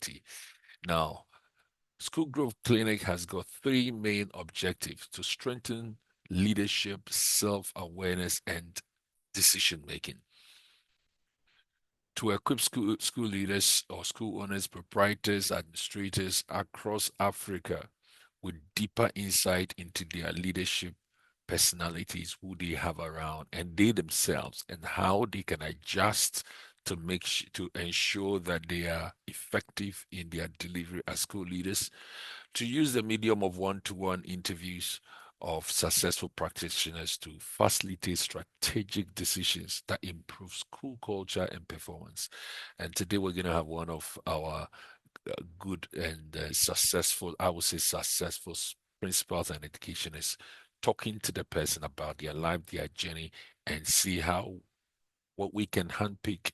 personality. Now, School Growth Clinic has got three main objectives to strengthen leadership, self-awareness, and decision making. To equip school leaders or school owners, proprietors, administrators across Africa with deeper insight into their leadership personalities, who they have around, and they themselves, and how they can adjust to to ensure that they are effective in their delivery as school leaders, to use the medium of one-to-one interviews of successful practitioners to facilitate strategic decisions that improve school culture and performance. And today we're going to have one of our good and successful, I would say successful principals and educationists talking to the person about their life, their journey, and see how what we can handpick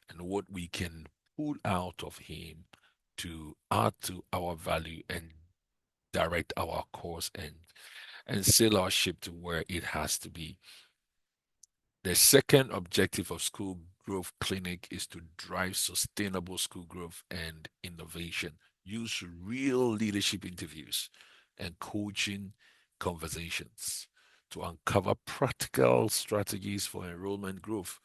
and what we can pull out of him to add to our value and direct our course and sail our ship to where it has to be. The second objective of School Growth Clinic is to drive sustainable school growth and innovation. Use real leadership interviews and coaching conversations to uncover practical strategies for enrollment growth,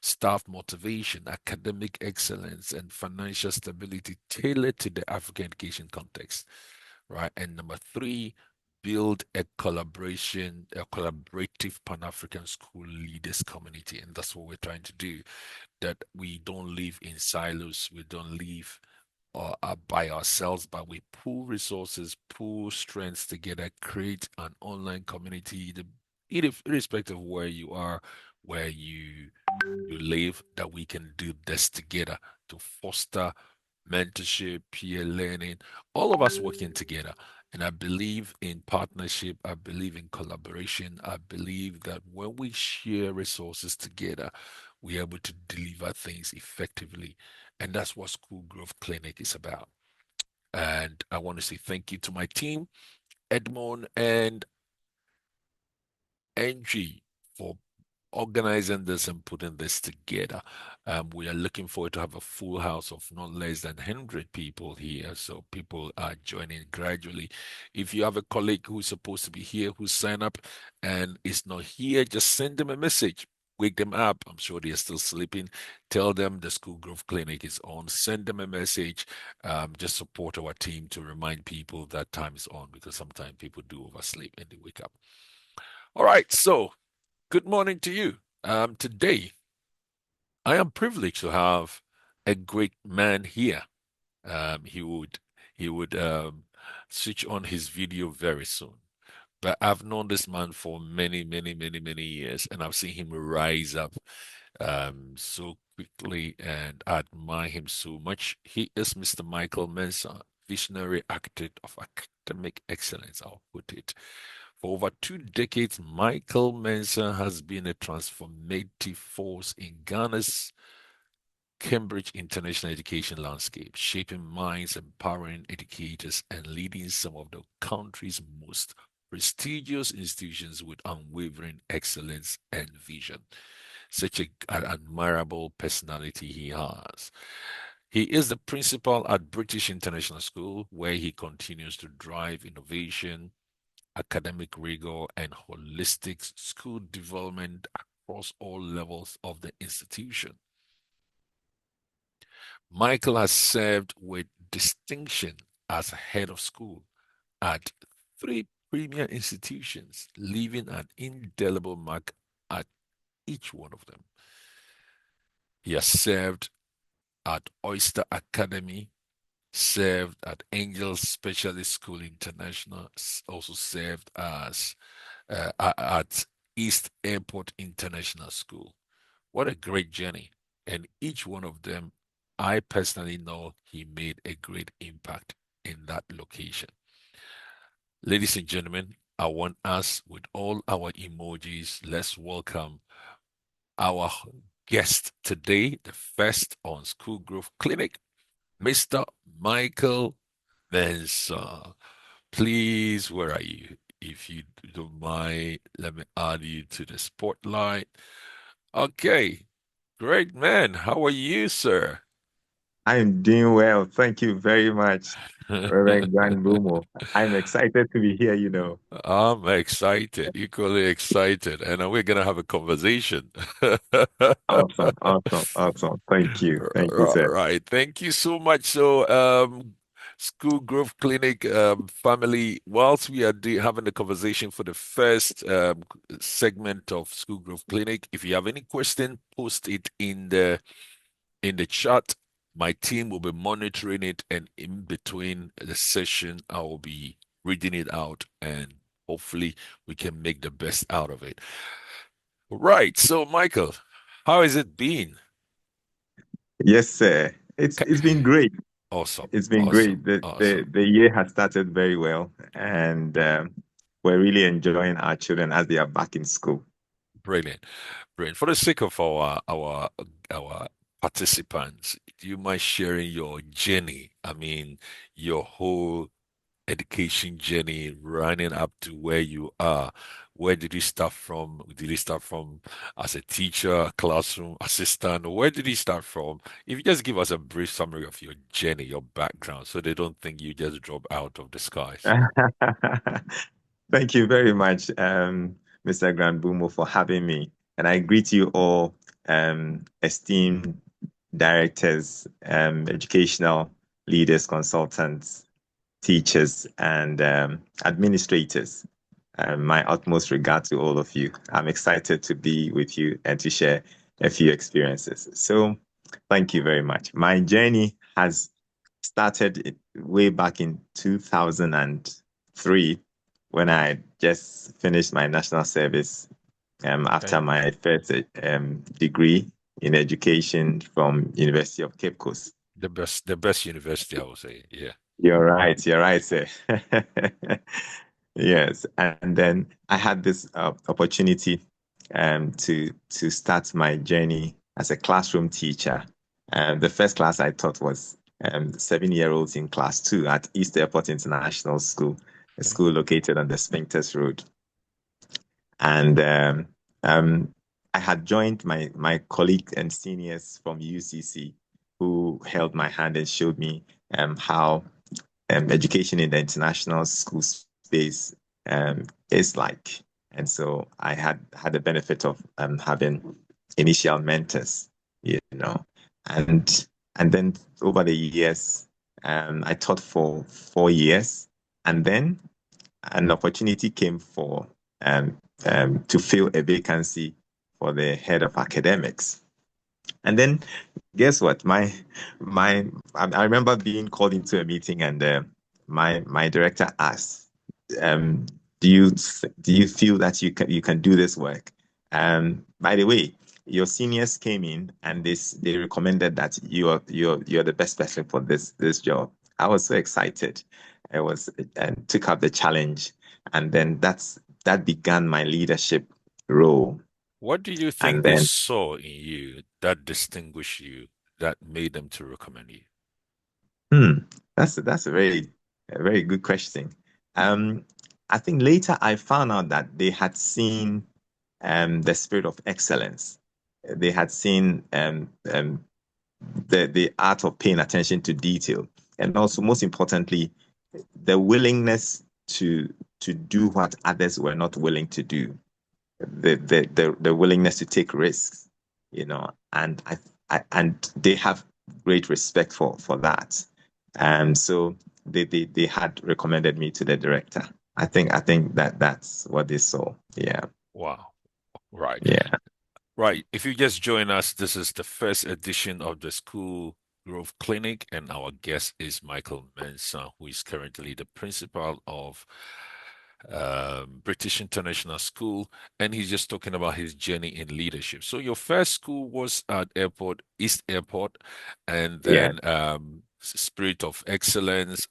staff motivation, academic excellence, and financial stability tailored to the African education context. Right. And number three, build a collaborative Pan-African school leaders community. And that's what we're trying to do, that we don't live in silos, we don't live by ourselves, but we pool resources, pool strengths together, create an online community, irrespective of where you are, where you live, that we can do this together to foster mentorship, peer learning, all of us working together. And I believe in partnership. I believe in collaboration. I believe that when we share resources together, we're able to deliver things effectively. And that's what School Growth Clinic is about. And I want to say thank you to my team, Edmond and Angie, for organizing this and putting this together. We are looking forward to have a full house of not less than 100 people here. So people are joining gradually. If you have a colleague who's supposed to be here who signed up and is not here, just send them a message. Wake them up. I'm sure they're still sleeping. Tell them the School Growth Clinic is on. Send them a message. Just support our team to remind people that time is on, because sometimes people do oversleep and they wake up. All right. So good morning to you. Today, I am privileged to have a great man here. He would he would switch on his video very soon. But I've known this man for many, many, many, many years, and I've seen him rise up so quickly, and I admire him so much. He is Mr. Michael Mensah, visionary architect of academic excellence, I'll put it. For over 2 decades, Michael Mensah has been a transformative force in Ghana's Cambridge international education landscape, shaping minds, empowering educators, and leading some of the country's most prestigious institutions with unwavering excellence and vision. An admirable personality he has. He is the principal at British International School, where he continues to drive innovation, academic rigor, and holistic school development across all levels of the institution. Michael has served with distinction as head of school at three premier institutions, leaving an indelible mark at each one of them. He has served at Oyster Academy, served at Angel Specialist School International, also served as at East Airport International School. What a great journey. And each one of them, I personally know he made a great impact in that location. Ladies and gentlemen, I want us, with all our emojis, let's welcome our guest today, the first on School Growth Clinic, Mr. Michael Mensah. Please, where are you? If you don't mind, let me add you to the spotlight. Okay, great man. How are you, sir? I'm doing well. Thank you very much, Reverend Grand Bulmuo. I'm excited to be here. I'm excited, equally excited, and we're gonna have a conversation. Awesome, awesome, awesome. Thank you. Thank you, sir. Right. Thank you so much. So, School Growth Clinic family, whilst we are having the conversation for the first segment of School Growth Clinic, if you have any question, post it in the chat. My team will be monitoring it, and in between the session, I will be reading it out, and hopefully we can make the best out of it. Right. So, Michael, how has it been? Yes, sir. It's been great. Awesome. It's been Awesome. great. The Awesome. the, the year has started very well, and we're really enjoying our children as they are back in school. Brilliant. Brilliant. For the sake of our participants, do you mind sharing your journey? I mean, your whole education journey running up to where you are. Where did you start from? Did you start from as a teacher, a classroom assistant? Or where did you start from? If you just give us a brief summary of your journey, your background, so they don't think you just drop out of the skies. Thank you very much, Mr. Grand Bumo, for having me. And I greet you all, esteemed directors, educational leaders, consultants, teachers, and administrators. My utmost regard to all of you. I'm excited to be with you and to share a few experiences. So, thank you very much. My journey has started way back in 2003 when I just finished my national service after Okay. my first degree in education from University of Cape Coast. The best university, I would say. Yeah. You're right, sir. Yes, and then I had this opportunity to start my journey as a classroom teacher. The first class I taught was 7-year-olds in class two at East Airport International School, a Okay. school located on the Spintex Road. And um, I had joined my colleague and seniors from UCC who held my hand and showed me how education in the international school space is like. And so I had the benefit of having initial mentors, and and then over the years, I taught for 4 years, and then an opportunity came for um, to fill a vacancy for the head of academics. And then guess what? I remember being called into a meeting, and my director asked, um, "Do you feel that you can do this work?" By the way, your seniors came in and they recommended that you're the best person for this job. I was so excited. I was and took up the challenge, and then that began my leadership role. What do you think And they then saw in you that distinguished you, that made them to recommend you? Hmm, that's a very good question. Um, I think later I found out that they had seen the spirit of excellence. They had seen the art of paying attention to detail, and also most importantly, the willingness to do what others were not willing to do. The willingness to take risks, and and they have great respect for that. So they had recommended me to the director. I think that's what they saw. Yeah, Wow. Right. yeah, Right. If you just join us, this is the first edition of the School Growth Clinic, and our guest is Michael Mensah, who is currently the principal of British International School, and he's just talking about his journey in leadership. So your first school was at Airport, East Airport, and yeah. then Spirit of Excellence,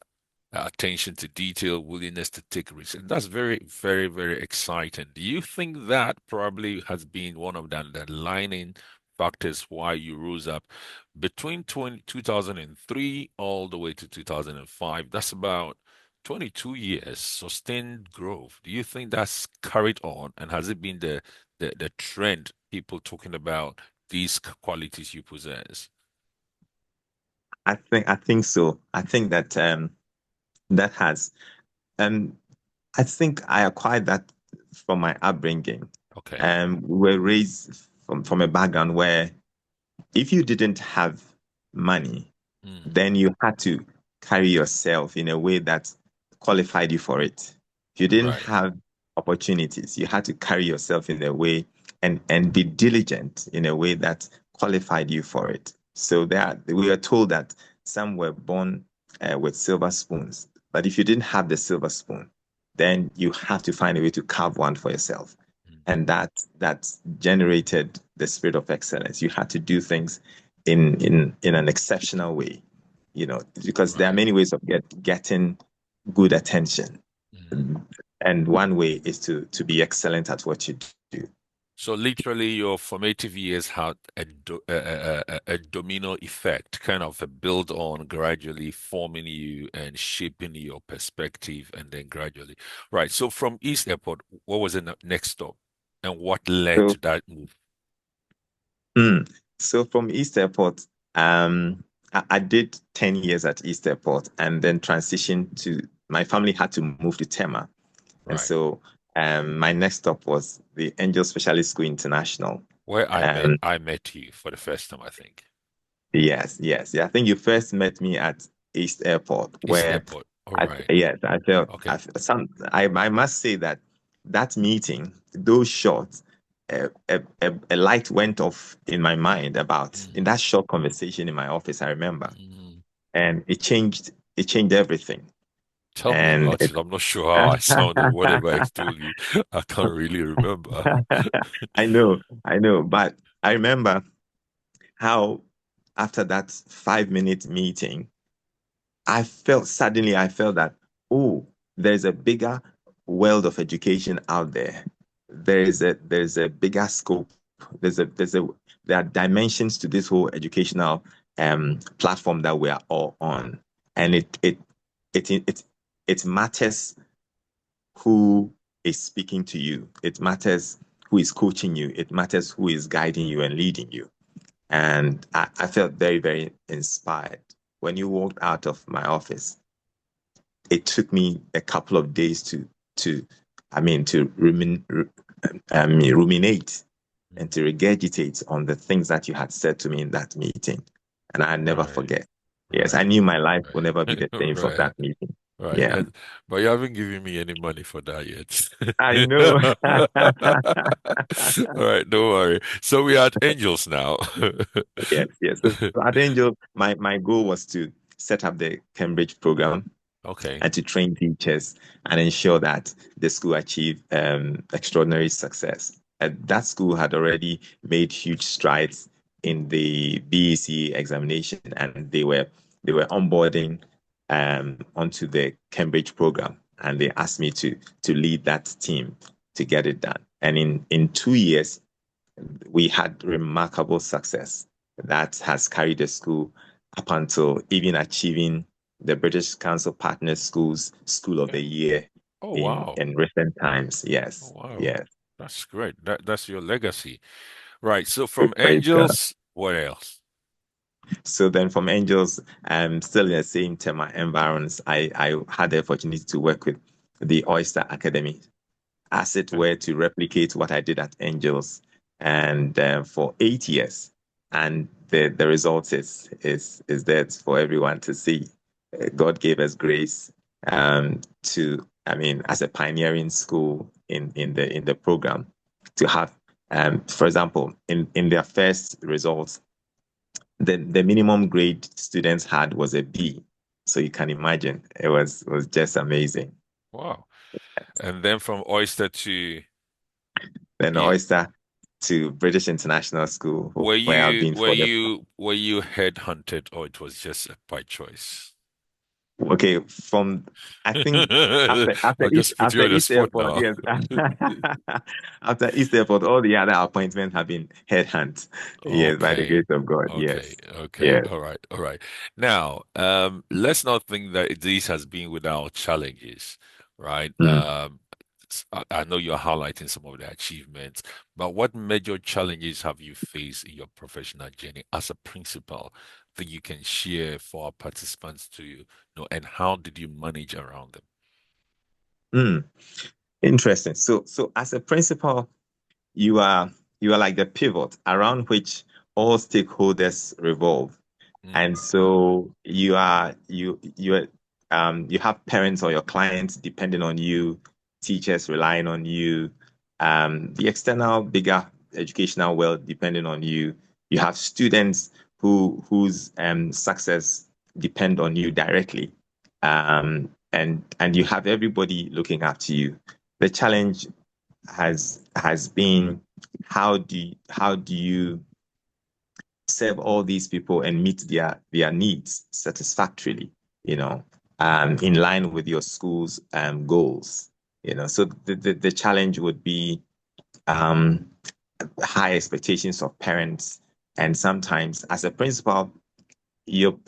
attention to detail, willingness to take risks. And that's very, very, very exciting. Do you think that probably has been one of the lining factors why you rose up between 2003 all the way to 2005? That's about 22 years, sustained growth. Do you think that's carried on? And has it been the trend, people talking about these qualities you possess? I think so. I think that that has um I think I acquired that from my upbringing. Okay. We were raised from a background where if you didn't have money, Mm, then you had to carry yourself in a way that qualified you for it. If you didn't right. have opportunities, you had to carry yourself in a way and be diligent in a way that qualified you for it. So that we are told that some were born with silver spoons, but if you didn't have the silver spoon, then you have to find a way to carve one for yourself. Mm, And that generated the spirit of excellence. You had to do things in an exceptional way, because there are right. many ways of getting good attention, Mm. and one way is to be excellent at what you do. So literally, your formative years had a domino effect, kind of a build on gradually forming you and shaping your perspective, and then gradually. Right. So from East Airport, what was the next stop, and what led So, to that move? mm, so from East Airport, I did 10 years at East Airport and then transitioned to my family had to move to Tema. And Right. so my next stop was the Angel Specialist School International. Where Um, I met you for the first time, I think. Yes, yes. Yeah, I think you first met me at East Airport, East where Airport. All right. yes, I felt Okay. I must say that that meeting, those shots, a light went off in my mind about in Mm, that short conversation in my office, I remember, mm. and it changed everything. Tell me And about it. I'm not sure how I sounded, whatever I told you. I can't really remember. I know, but I remember how after that 5 minute meeting. I felt that, oh, there's a bigger world of education out there. There's a bigger scope. There are dimensions to this whole educational platform that we are all on. And it matters who is speaking to you. It matters who is coaching you. It matters who is guiding you and leading you. And I felt very, very inspired. When you walked out of my office, it took me a couple of days to ruminate and Mm. to regurgitate on the things that you had said to me in that meeting, and I never Right, forget. Yes, I right, knew my life will right, never be the same from right, that meeting. right. Yeah, And but you haven't given me any money for that I yet. know. All right, don't worry. So we are at Angels now. Yes, yes. So at Angel, my goal was to set up the Cambridge program Okay. and to train teachers and ensure that the school achieved extraordinary success. That school had already made huge strides in the BEC examination, and they were onboarding onto the Cambridge program, and they asked me to lead that team to get it done. And in 2 years, we had remarkable success that has carried the school up until even achieving the British Council Partner Schools School of Okay. the Year Oh in wow. in recent times. Oh Yes, wow. yes. That's great. That's your legacy. Right. So We from praise God. Angels, what else? So then from Angels, still in the same tema environs, I had the opportunity to work with the Oyster Academy, as it Okay. were, to replicate what I did at Angels, and for 8 years. And the result is there for everyone to see. God gave us grace as a pioneering school in the program, to have, for example, in their first results, the minimum grade students had was a B. So you can imagine it was just amazing. Wow. And then from Oyster to Then yeah. Oyster to British International School, Were where I've you been were for the you were you headhunted, or it was just by choice? okay from I think I'll just put you After on the East spot Airport, now. yes. After East Airport, all the other appointments have been headhunt. Yes, by the Okay. grace of God. Okay. Yes, Okay. yes. All right. All right. Now, let's not think that this has been without challenges, right? Mm. I know you're highlighting some of the achievements, but what major challenges have you faced in your professional journey as a principal something you can share for our participants to know, and how did you manage around them? Mm, interesting. So as a principal, you are you are like the pivot around which all stakeholders revolve. Mm, And so you have parents or your clients depending on you, teachers relying on you, the external bigger educational world depending on you. You have students whose success depend on you directly. And you have everybody looking up to you. The challenge has been how do you serve all these people and meet their needs satisfactorily, you know, in line with your school's goals, you know. So the challenge would be um, high expectations of parents, and sometimes as a principal, your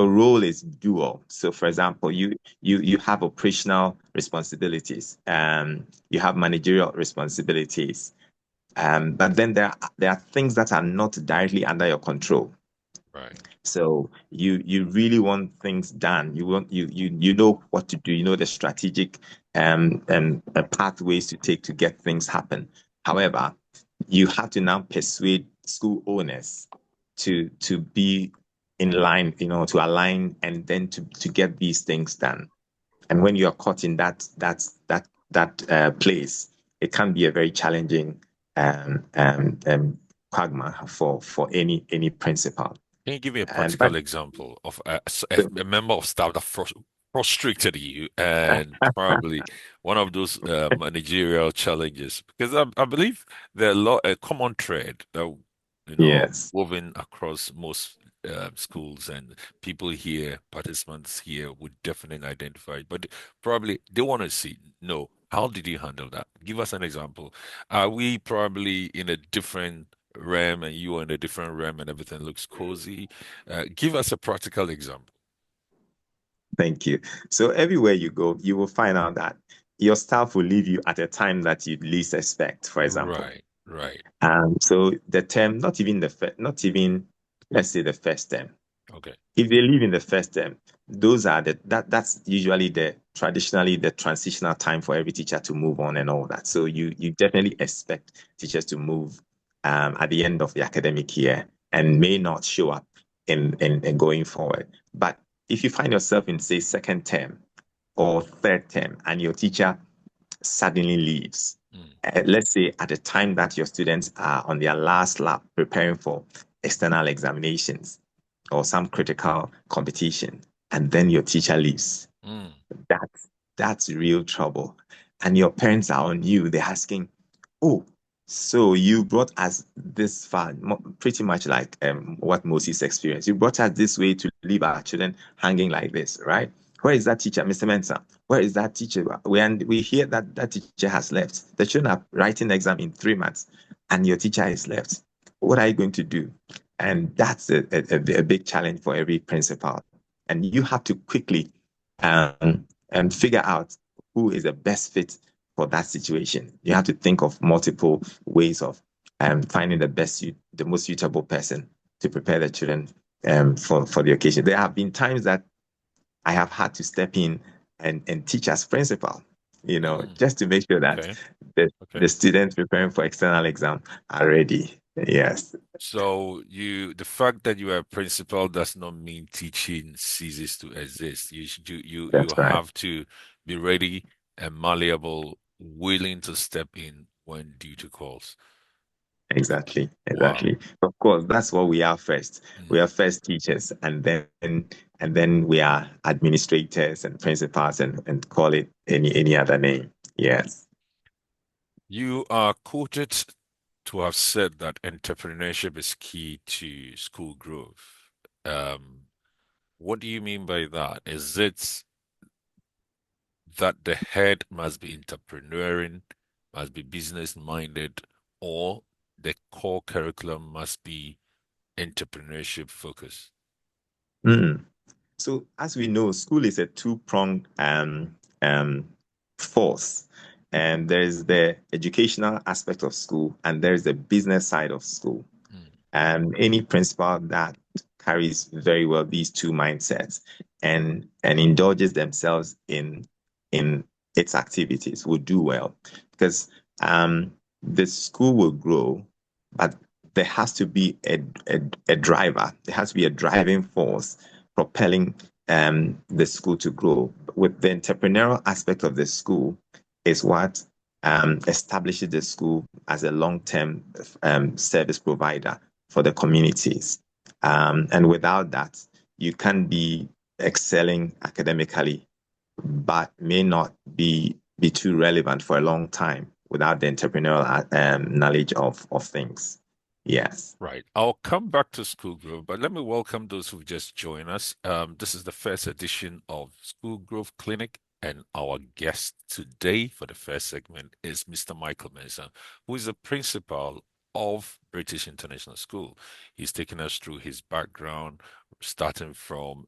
role is dual. So, for mm, example, you have operational responsibilities, you have managerial responsibilities, but then there are things that are not directly under your control. right. So you really want things done. You know what to do. You know the strategic pathways to take to get things happen. However, you have to now persuade school owners to be in line, you know, to align and then to get these things done. And when you are caught in that place, it can be a very challenging quagmire for any principal. Can you give me a And but practical example of a member of staff that frustrated you and probably one of those managerial challenges? Because I believe there are a common thread that, yes, woven across most schools, and people here, participants here would definitely identify it, but probably they want to see, no, how did you handle that? Give us an example. Are we probably in a different RAM and you are in a different RAM and everything looks cozy? Give us a practical example. thank you. So everywhere you go, you will find out that your staff will leave you at a time that you'd least expect, for example. Right, right. So the term, not even, let's say the first term. Okay. If they leave in the first term, those are that's usually the traditionally the transitional time for every teacher to move on and all that. So you definitely expect teachers to move at the end of the academic year and may not show up in going forward. But if you find yourself in, say, second term or third term and your teacher suddenly leaves, Mm, let's say at the time that your students are on their last lap preparing for external examinations or some critical competition, and then your teacher leaves, mm, that's that's real trouble. And your parents are on you. They're asking, "Oh, so you brought us this far," pretty much like what Moses experienced. You brought us this way to leave our children hanging like this, right? Where is that teacher, Mr. Mensah? Where is that teacher? We hear that that teacher has left. The children are writing the exam in 3 months, and your teacher is left. What are you going to do? And that's a big challenge for every principal. And you have to quickly and figure out who is the best fit for that situation. You have to think of multiple ways of finding the most suitable person to prepare the children for the occasion. There have been times that I have had to step in and teach as principal, you know, mm. just to make sure that Okay, the okay. students preparing for external exam are ready. Yes, So the fact that you are a principal does not mean teaching ceases to exist. You that's right. have to be ready and malleable, willing to step in when duty calls. Exactly, Wow. exactly. Of course, that's what we are first. We Mm. are first teachers, and then we are administrators and principals, and call it any other name. Yes. You are quoted to have said that entrepreneurship is key to school growth. Um, what do you mean by that? Is it that the head must be entrepreneuring, must be business minded, or the core curriculum must be entrepreneurship focused? Mm. So, as we know, school is a two-pronged force, and there's the educational aspect of school, and there's the business side of school. Mm, Any principal that carries very well these two mindsets and indulges themselves in its activities will do well because the school will grow, but there has to be a driver. There has to be a driving force propelling the school to grow. With the entrepreneurial aspect of the school is what establishes the school as a long-term service provider for the communities. And without that, you can be excelling academically, but may not be too relevant for a long time without the entrepreneurial knowledge of things. Yes. Right. I'll come back to School Grove, but let me welcome those who've just joined us. This is the first edition of School Grove Clinic, and our guest today for the first segment is Mr. Michael Mensah, who is the principal of British International School. He's taken us through his background, starting from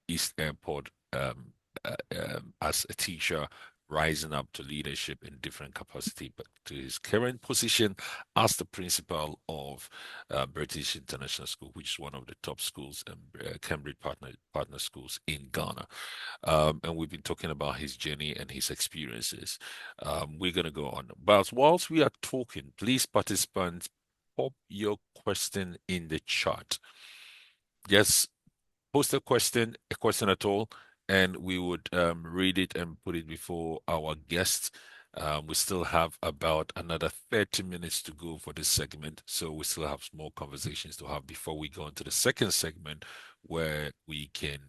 East Airport as a teacher, rising up to leadership in different capacity, but to his current position as the principal of British International School, which is one of the top schools and Cambridge partner schools in Ghana. And we've been talking about his journey and his experiences. We're going to go on. But whilst we are talking, please, participants, pop your question in the chat. Yes, post a question at all, and we would read it and put it before our guests. We still have about another 30 minutes to go for this segment, so we still have more conversations to have before we go into the second segment, where we can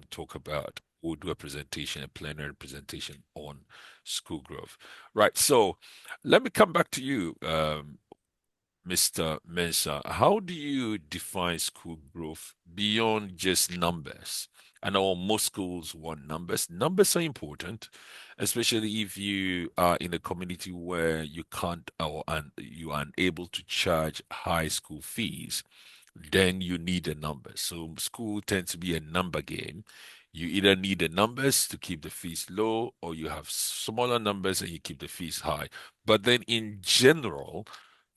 talk about. We'll do a presentation, a plenary presentation on school growth. Right. So let me come back to you, Mr. Mensah, how do you define school growth beyond just numbers? I know most schools want numbers. Numbers are important, especially if you are in a community where you can't or you are unable to charge high school fees. Then you need a number. So school tends to be a number game. You either need the numbers to keep the fees low, or you have smaller numbers and you keep the fees high. But then in general,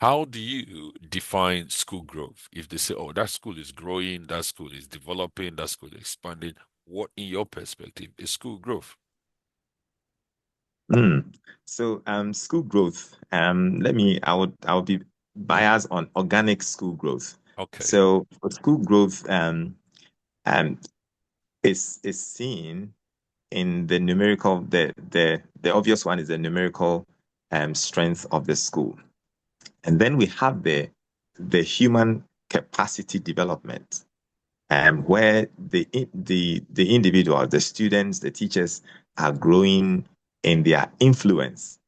how do you define school growth? If they say, oh, that school is growing, that school is developing, that school is expanding, what in your perspective is school growth? Mm. So school growth, I would be biased on organic school growth. Okay. So for school growth um is seen in the numerical the obvious one is the numerical strength of the school. And then we have the human capacity development, where the individual, the students, the teachers are growing in their influence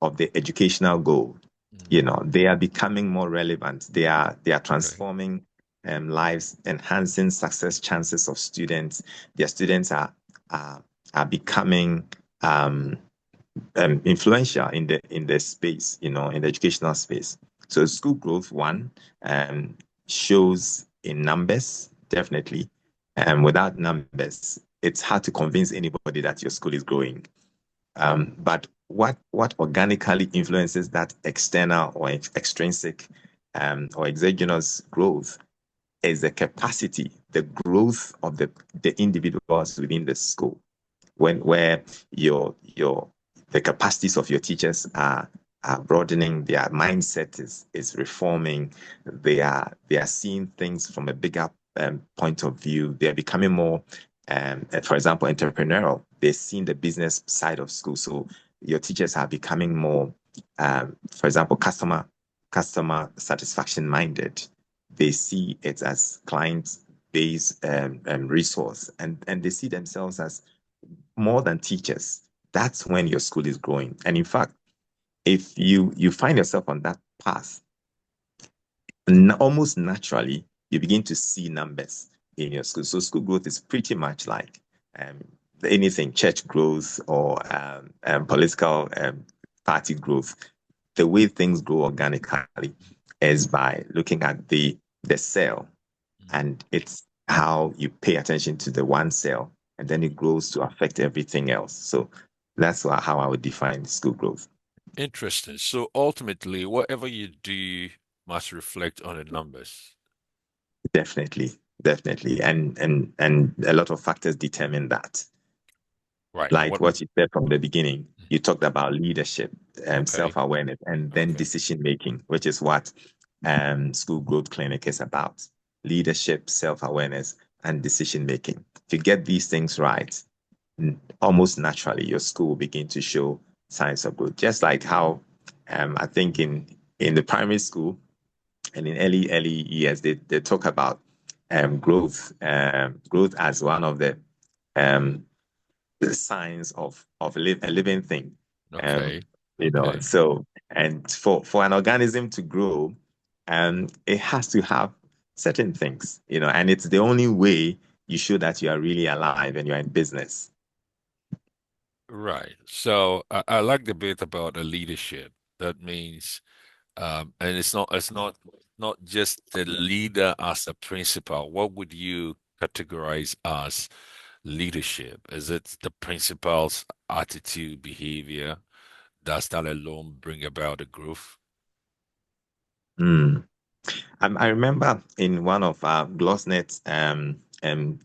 of the educational goal. You Mm, know, they are becoming more relevant. They are okay. transforming lives, enhancing success chances of students. Their students are are becoming um, influential in the space, you know, in the educational space. So school growth one um, shows in numbers, definitely. And without numbers, it's hard to convince anybody that your school is growing. But what organically influences that external or extrinsic or exogenous growth is the capacity, the growth of the individuals within the school when where your the capacities of your teachers are broadening, their mindset is reforming, they are seeing things from a bigger point of view. They are becoming more, for example, entrepreneurial. They're seeing the business side of school. So your teachers are becoming more, for example, customer satisfaction minded. They see it as client based resource, and they see themselves as more than teachers. That's when your school is growing. And in fact, if you find yourself on that path, almost naturally you begin to see numbers in your school. So school growth is pretty much like um, anything church growth or political party growth. The way things grow organically is by looking at the cell, Mm. and it's how you pay attention to the one cell, and then it grows to affect everything else. So that's how I would define school growth. Interesting. So ultimately, whatever you do must reflect on the numbers. Definitely. definitely. And a lot of factors determine that. Right. Like what you said from the beginning, you talked about leadership, Okay. self-awareness, and then Okay. decision making, which is what School Growth Clinic is about. Leadership, self-awareness, and decision making. If you get these things right, almost naturally, your school will begin to show signs of growth. Just like how I think in the primary school and in early years, they talk about growth as one of um, the signs of a living thing. Um, Okay. Okay. so and for an organism to grow, it has to have certain things, and it's the only way you show that you are really alive and you're in business. Right. So I like the bit about the leadership. That means and it's not just the leader as a principal. What would you categorize as leadership? Is it the principal's attitude, behavior? Does that alone bring about the growth? Mm. I remember in one of our GlossNet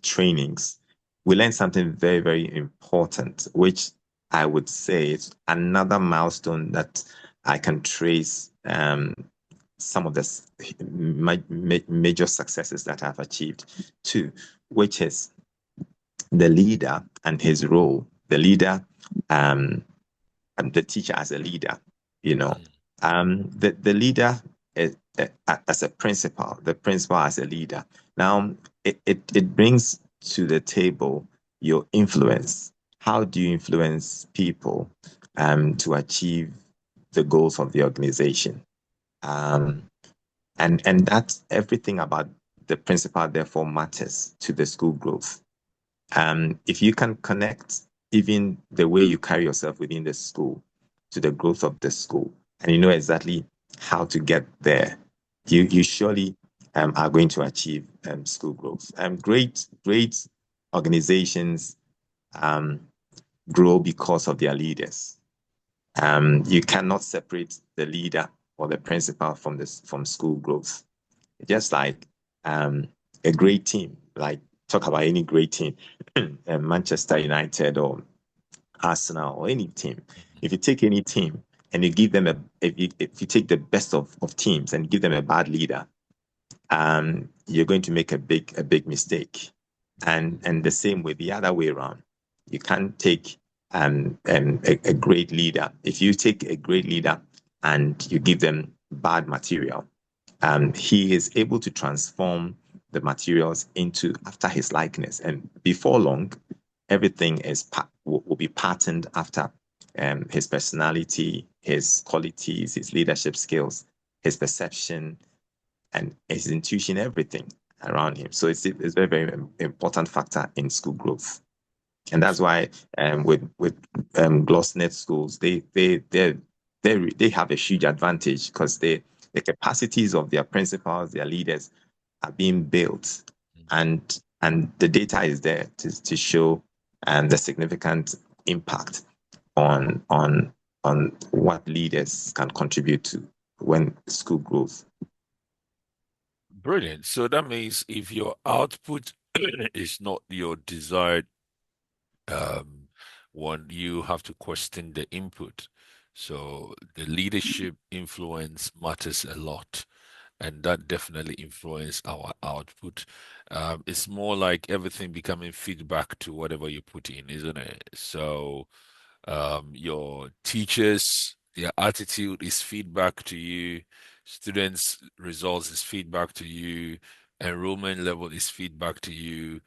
trainings, we learned something very, very important, which I would say is another milestone that I can trace some of the major successes that I've achieved too, which is the leader and his role. The leader um, and the teacher as a leader, you know. Mm, The leader is, as a principal, the principal as a leader. Now, it brings to the table your influence. How do you influence people to achieve the goals of the organization? Um, and that's everything about the principal, therefore, matters to the school growth. If you can connect even the way you carry yourself within the school to the growth of the school, and you know exactly how to get there, you surely are going to achieve school growth. Great organizations um, grow because of their leaders. You cannot separate the leader or the principal from school growth. Just like um, a great team, like talk about any great team, Manchester United or Arsenal or any team. mhm. If you take any team and you give them if you take the best of teams and give them a bad leader, you're going to make a big mistake. And the same way the other way around. You can't take a great leader. If you take a great leader and you give them bad material, he is able to transform the materials into after his likeness. And before long, everything will be patterned after his personality, his qualities, his leadership skills, his perception, and his intuition, everything around him. So it's a very, very important factor in school growth. And that's why with GlossNet schools, they have a huge advantage because the capacities of their principals, their leaders are being built, and the data is there to show the significant impact on what leaders can contribute to when school grows. Brilliant. So that means if your output is not your desired um, one, you have to question the input. So the leadership influence matters a lot, and that definitely influence our output. It's more like everything becoming feedback to whatever you put in, isn't it? So your teachers, their attitude is feedback to you, students' results is feedback to you, enrollment level is feedback to you.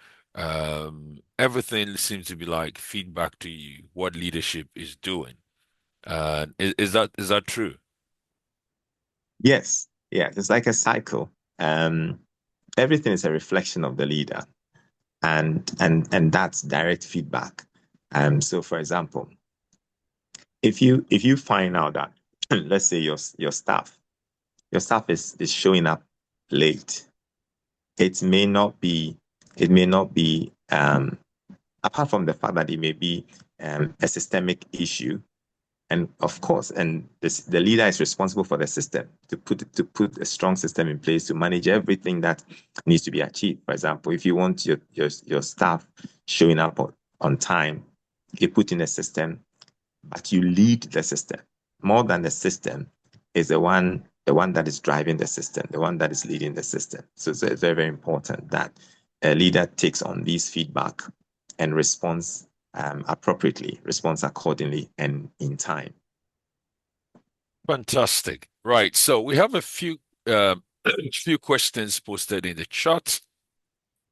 Everything seems to be like feedback to you, what leadership is doing. Is that true? Yes, yeah, it's like a cycle. Um, Everything is a reflection of the leader, and that's direct feedback. So for example, if you find out that let's say your staff is showing up late, it may not be apart from the fact that it may be a systemic issue. And of course, the leader is responsible for the system to put a strong system in place to manage everything that needs to be achieved. For example, if you want your staff showing up on time, you put in a system, but you lead the system. More than the system is the one that is driving the system, the one that is leading the system. So it's very, very important that a leader takes on these feedback and responds appropriately, responds accordingly and in time. Fantastic. Right. So we have a few uh, few questions posted in the chat.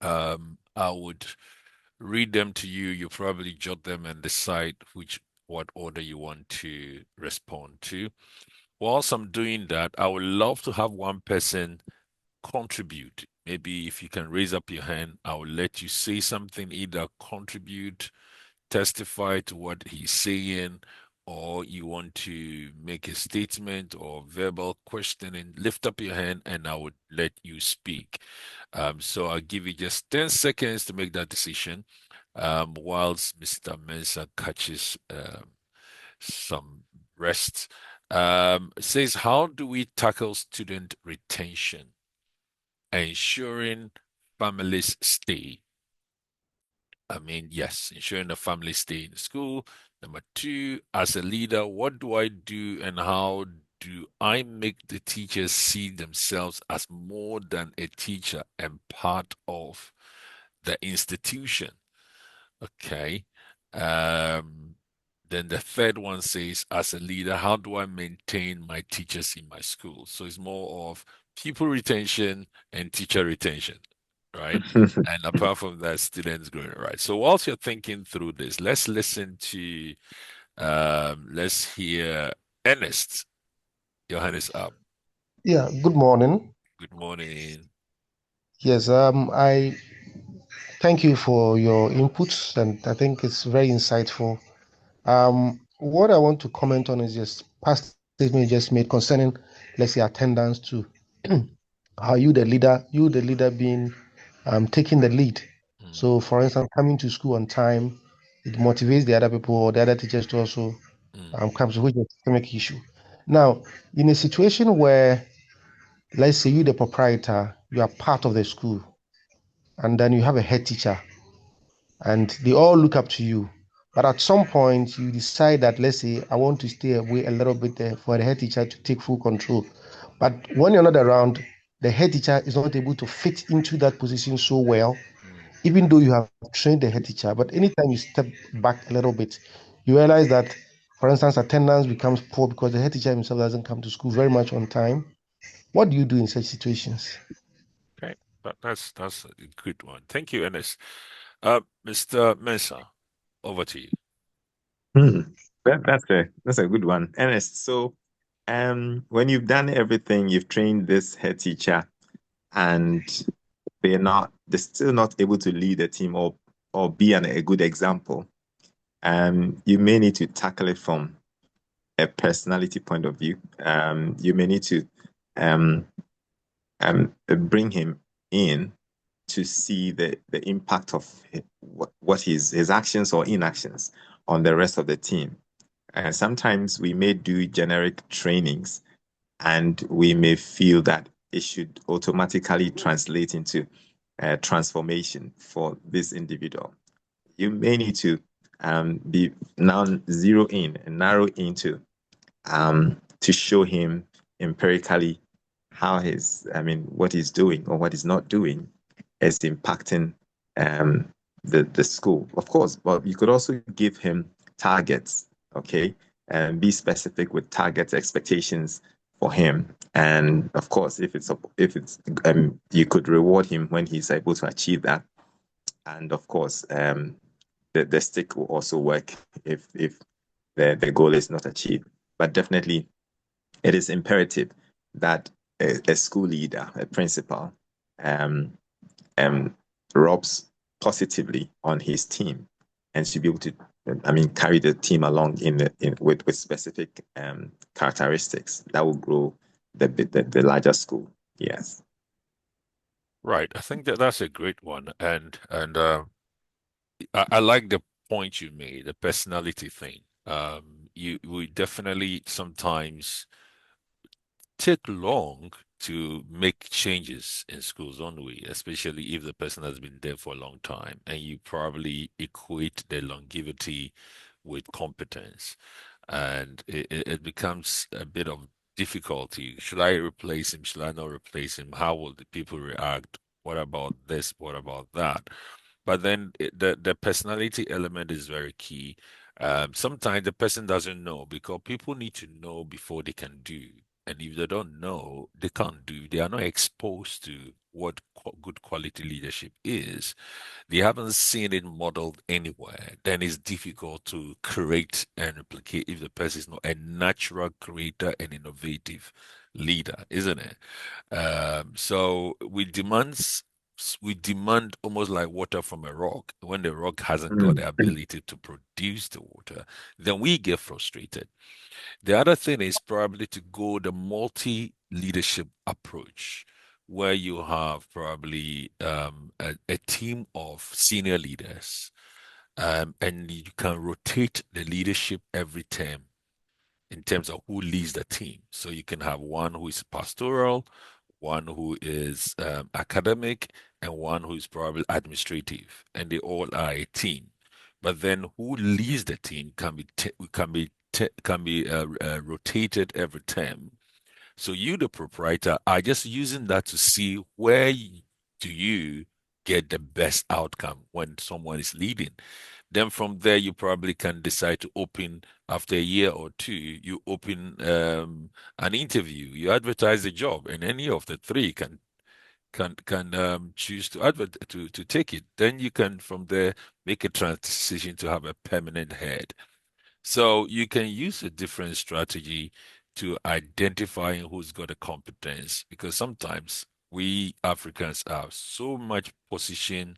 I would read them to you. You probably jot them and decide what order you want to respond to. Whilst I'm doing that, I would love to have one person contribute. Maybe if you can raise up your hand, I will let you say something, either contribute, testify to what he's saying, or you want to make a statement or verbal questioning, lift up your hand and I would let you speak. So I'll give you just 10 seconds to make that decision, whilst Mr. Mensah catches some rest. It says, how do we tackle student retention, ensuring families stay? I mean, yes, ensuring the family stay in school. Number two, as a leader, what do I do and how do I make the teachers see themselves as more than a teacher and part of the institution? Okay. Um, then the third one says, as a leader, how do I maintain my teachers in my school? So it's more of pupil retention and teacher retention, right? And apart from that, students growing, right? So whilst you're thinking through this, let's listen to let's hear Ernest. Your hand is up. Yeah, good morning. Good morning. Yes, I thank you for your inputs, and I think it's very insightful. What I want to comment on is just past statement you just made concerning, let's say, attendance to how you the leader being taking the lead. Mm, So, for instance, coming to school on time, it motivates the other people or the other teachers to also mm, come to which is a systemic issue. Now, in a situation where, let's say, you the proprietor, you are part of the school, and then you have a head teacher and they all look up to you. But at some point, you decide that, let's say, I want to stay away a little bit for the head teacher to take full control. But when you're not around, the head teacher is not able to fit into that position so well, mm. even though you have trained the head teacher. But anytime you step back a little bit, you realize that, for instance, attendance becomes poor because the head teacher himself doesn't come to school very much on time. What do you do in such situations? Okay, that's a good one. Thank you, Ernest. Mr. Mensah, over to you. Hmm. That's a good one, Ernest. So, when you've done everything, you've trained this head teacher, and they're still not able to lead a team or be a good example. You may need to tackle it from a personality point of view. You may need to um, bring him in to see the impact of what his actions or inactions on the rest of the team. And sometimes we may do generic trainings and we may feel that it should automatically translate into transformation for this individual. You may need to be now zero in and narrow into to show him empirically what he's doing or what he's not doing is impacting um, the school. Of course, but you could also give him targets, okay, and be specific with targets, expectations for him. And of course, if it's you could reward him when he's able to achieve that. And of course, the stick will also work if the goal is not achieved. But definitely it is imperative that a school leader, a principal, um, um, rubs positively on his team and should be able to, carry the team along with specific characteristics that will grow the larger school. Yes. Right. I think that's a great one, and I like the point you made, the personality thing. we definitely sometimes take long to make changes in schools, don't we? Especially if the person has been there for a long time, and you probably equate the longevity with competence, and it becomes a bit of difficulty. Should I replace him? Should I not replace him? How will the people react? What about this? What about that? But then the personality element is very key. Sometimes the person doesn't know because people need to know before they can do. And if they don't know, they can't do. They are not exposed to what good quality leadership is. They haven't seen it modeled anywhere. Then it's difficult to create and replicate if the person is not a natural creator and innovative leader, isn't it? So we demand almost like water from a rock. When the rock hasn't got Mm. the ability to produce the water, then we get frustrated. The other thing is probably to go the multi-leadership approach, where you have probably a team of senior leaders, and you can rotate the leadership every term in terms of who leads the team. So you can have one who is pastoral, one who is academic, and one who is probably administrative, and they all are a team. But then who leads the team can be rotated every term. So you, the proprietor, are just using that to see where do you get the best outcome when someone is leading. Then from there, you probably can decide to open after a year or two. You open an interview. You advertise the job, and any of the three can choose to to take it. Then you can from there make a transition to have a permanent head. So you can use a different strategy to identifying who's got a competence because sometimes we Africans are so much position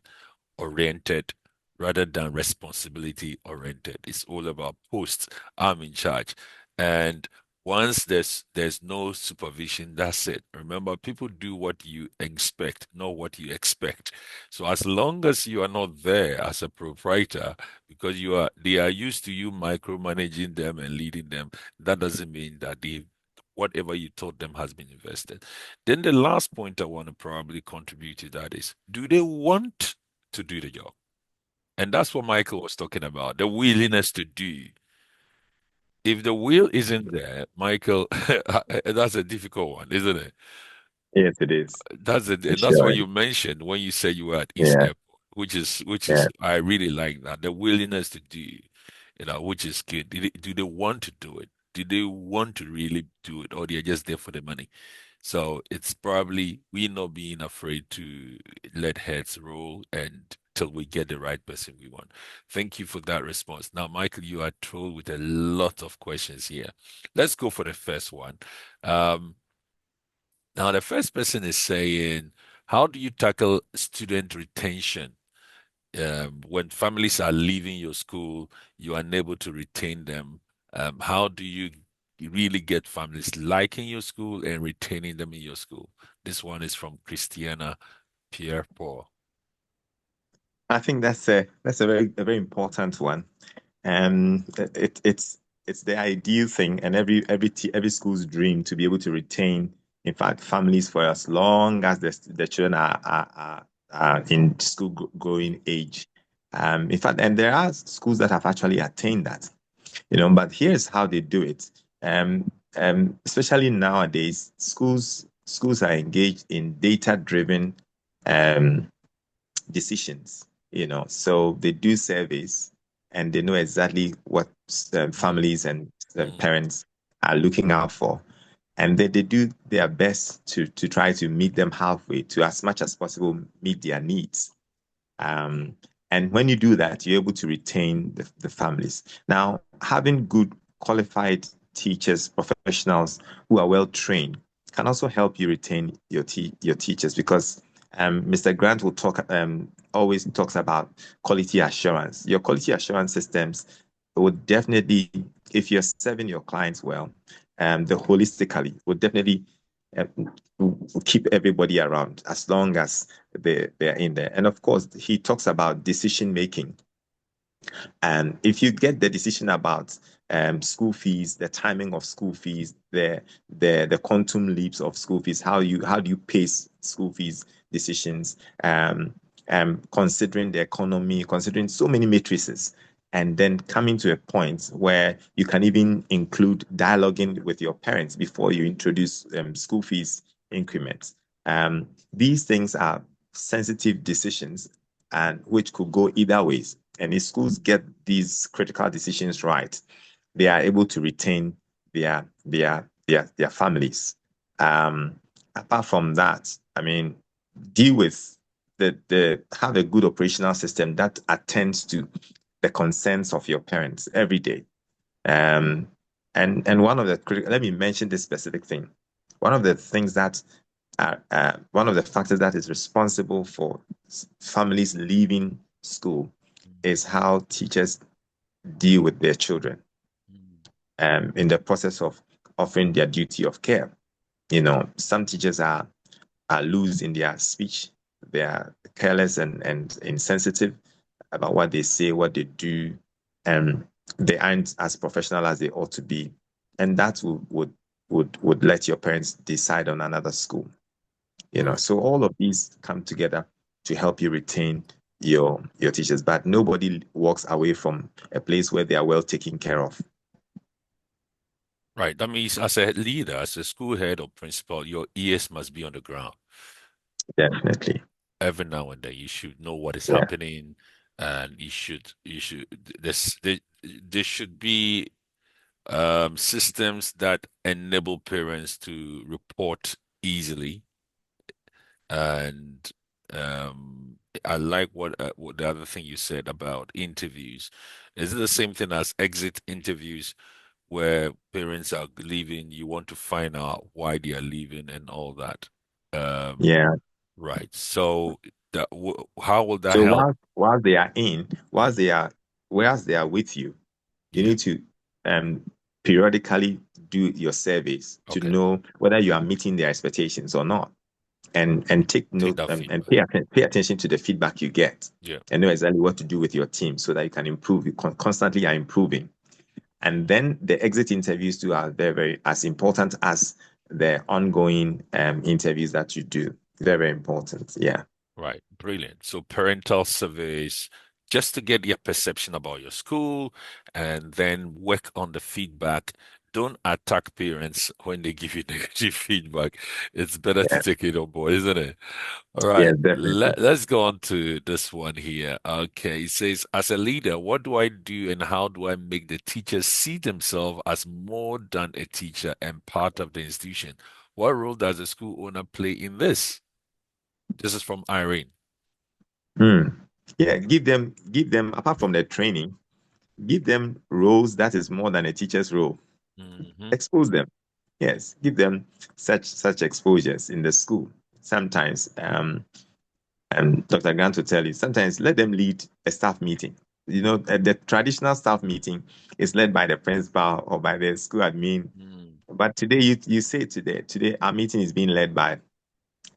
oriented rather than responsibility oriented. It's all about posts. I'm in charge. And once there's no supervision, that's it. Remember, people do what you expect, not what you expect. So as long as you are not there as a proprietor, because they are used to you micromanaging them and leading them, that doesn't mean that they whatever you taught them has been invested. Then the last point I want to probably contribute to that is, do they want to do the job? And that's what Michael was talking about, the willingness to do. If the will isn't there, Michael, that's a difficult one, isn't it? Yes, it is. That's it, For and that's sure. what you mentioned when you said you were at East Yeah, Airport, which is yeah. I really like that, the willingness to do, which is good. Do they want to do it? Do they want to really do it, or they're just there for the money? So it's probably we not being afraid to let heads roll and till we get the right person we want. Thank you for that response. Now, Michael, you are trolled with a lot of questions here. Let's go for the first one. Um, Now, the first person is saying, how do you tackle student retention? When families are leaving your school, you are unable to retain them. How do you really get families liking your school and retaining them in your school? This one is from Christiana Pierre Paul. I think that's a very important one. It's the ideal thing, and every school's dream to be able to retain, in fact, families for as long as the children are in school going age. In fact, and there are schools that have actually attained that, but here's how they do it. Especially nowadays, schools are engaged in data-driven um, decisions, so they do surveys and they know exactly what Mm, families and mm, parents are looking out for. And they do their best to try to meet them halfway, to as much as possible meet their needs. Um, and when you do that, you're able to retain the families. Now, having good qualified teachers, professionals who are well trained can also help you retain your teachers, because Mr. Grant will always talks about quality assurance. Your quality assurance systems would definitely, if you're serving your clients well, the holistically would definitely um, keep everybody around as long as they're in there. And of course, he talks about decision making. And if you get the decision about school fees, the timing of school fees, the quantum leaps of school fees, how do you pace school fees decisions, considering the economy, considering so many matrices, and then coming to a point where you can even include dialoguing with your parents before you introduce school fees increments. These things are sensitive decisions and which could go either ways. And if schools get these critical decisions right, they are able to retain their families. Apart from that, I mean, deal with the have a good operational system that attends to the concerns of your parents every day. Um, and one of the let me mention this specific thing. One of the things that one of the factors that is responsible for families leaving school is how teachers deal with their children Mm, in the process of offering their duty of care. Some teachers are loose in their speech. They are careless and insensitive about what they say, what they do, and they aren't as professional as they ought to be. And that would let your parents decide on another school. right. So all of these come together to help you retain your teachers. But nobody walks away from a place where they are well taken care of. Right. That means as a leader, as a school head or principal, your ears must be on the ground. Definitely. Every now and then you should know what is Yeah. happening, and you should there should be systems that enable parents to report easily. And um I like what the other thing you said about interviews. Is it the same thing as exit interviews where parents are leaving, you want to find out why they are leaving and all that? Um, Yeah. right. So how will that So help? while they are in, Mm, whilst they are with you, you yeah. need to um periodically do your surveys to Okay. know whether you are meeting their expectations or not. And take Take note that and feedback. pay attention to the feedback you get Yeah. and know exactly what to do with your team so that you can improve. You constantly are improving. And then the exit interviews too are very, very as important as the ongoing interviews that you do. Very, very important. Yeah. Right. Brilliant. So parental surveys, just to get your perception about your school and then work on the feedback. Don't attack parents when they give you negative feedback. It's better to Yeah. take it on board, isn't it? All Yes, right. definitely. Let's go on to this one here. Okay. It says, as a leader, what do I do and how do I make the teachers see themselves as more than a teacher and part of the institution? What role does the school owner play in this? This is from Irene. Hmm. Yeah, give them apart from the training, give them roles that is more than a teacher's role. Hmm. Expose them. Yes, give them such exposures in the school. Sometimes, Dr. Grant will tell you, sometimes let them lead a staff meeting. The traditional staff meeting is led by the principal or by the school admin. Mm, But today, you say today our meeting is being led by,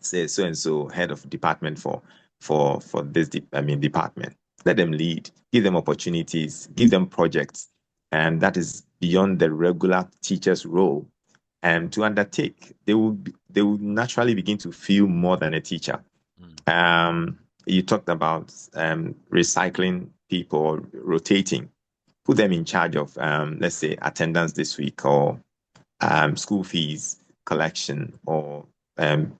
say, so and so head of department for this department. Let them lead, give them opportunities, give them projects, and that is beyond the regular teacher's role. And to undertake, they will naturally begin to feel more than a teacher. mm, You talked about recycling people, or rotating. Put them in charge of, let's say, attendance this week, or school fees collection, or um,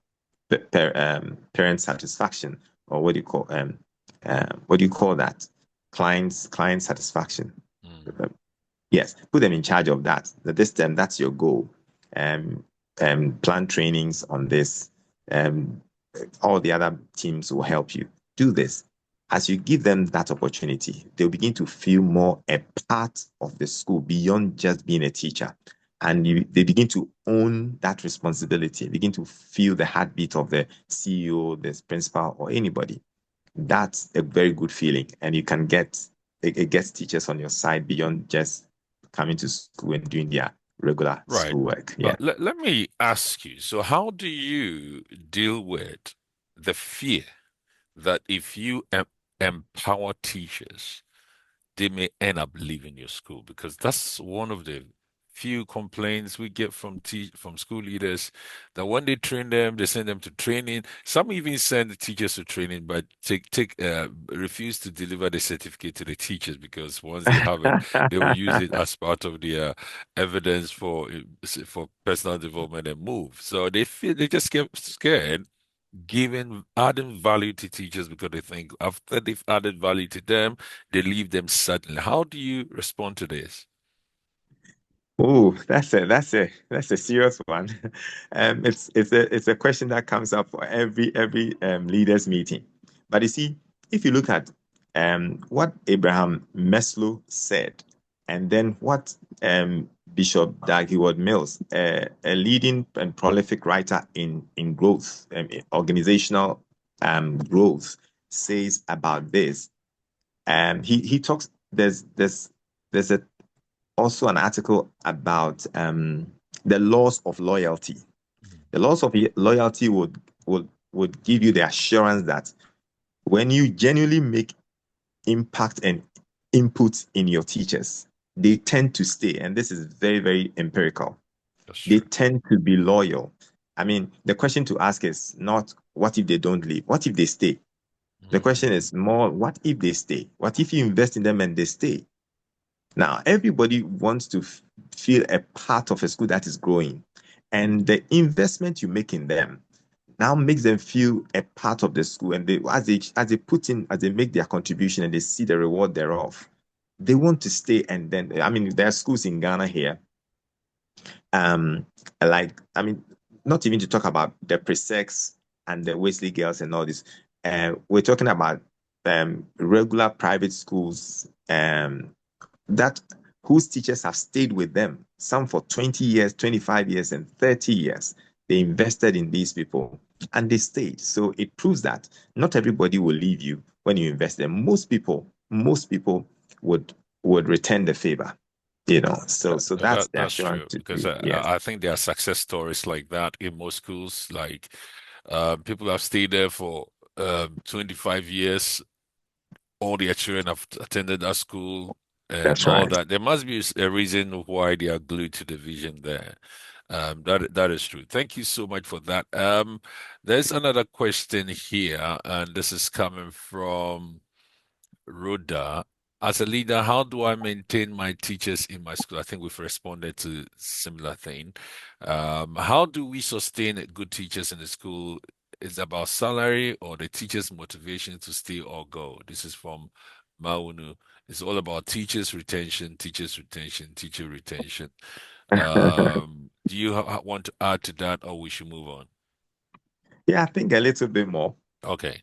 parent satisfaction, or what do you call that? Client satisfaction. mm. Yes, put them in charge of that. This term, that's your goal. Um, plan trainings on this. Um, all the other teams will help you do this. As you give them that opportunity, they'll begin to feel more a part of the school beyond just being a teacher. And they begin to own that responsibility, begin to feel the heartbeat of the CEO, the principal, or anybody. That's a very good feeling. And it gets teachers on your side beyond just coming to school and doing their regular Right. schoolwork. Yeah. But let me ask you, so how do you deal with the fear that if you empower teachers, they may end up leaving your school because that's one of the few complaints we get from school leaders that when they train them, they send them to training. Some even send the teachers to training, but refuse to deliver the certificate to the teachers because once they have it, they will use it as part of their evidence for personal development and move. So they just get scared giving adding value to teachers because they think after they've added value to them, they leave them suddenly. How do you respond to this? Oh, that's a serious one. It's a question that comes up for every leaders meeting. But you see, if you look at what Abraham Maslow said, and then what Bishop Dag Heward-Mills, a leading and prolific writer in growth, organizational growth, says about this, he talks. There's a also an article about the laws of loyalty. Mhm. The laws of loyalty would give you the assurance that when you genuinely make impact and input in your teachers, they tend to stay. And this is very, very empirical. That's They true. tend to be loyal. I mean, the question to ask is not what if they don't leave? What if they stay? The question Mhm. is more, what if they stay? What if you invest in them and they stay? Now, everybody wants to feel a part of a school that is growing. And the investment you make in them now makes them feel a part of the school. And as they put in, as they make their contribution and they see the reward thereof, they want to stay. And then, I mean, there are schools in Ghana here, um, not even to talk about the pre-sex and the Wesley girls and all this. We're talking about regular private schools, that whose teachers have stayed with them, some for 20 years, 25 years, and 30 years. They invested in these people and they stayed. So it proves that not everybody will leave you when you invest them. Most people would return the favor, So that's the That's assurance true to because you. Yes, I think there are success stories like that in most schools. Like people have stayed there for 25 years. All their children have attended that school and that's all right. that. There must be a reason why they are glued to the vision there. That is true. Thank you so much for that. There's another question here, and this is coming from Rhoda. As a leader, how do I maintain my teachers in my school? I think we've responded to similar thing. How do we sustain good teachers in the school? Is it about salary or the teacher's motivation to stay or go? This is from Maunu. It's all about teachers retention, teachers retention, teacher retention. Do you want to add to that, or we should move on? Yeah, I think a little bit more. Okay.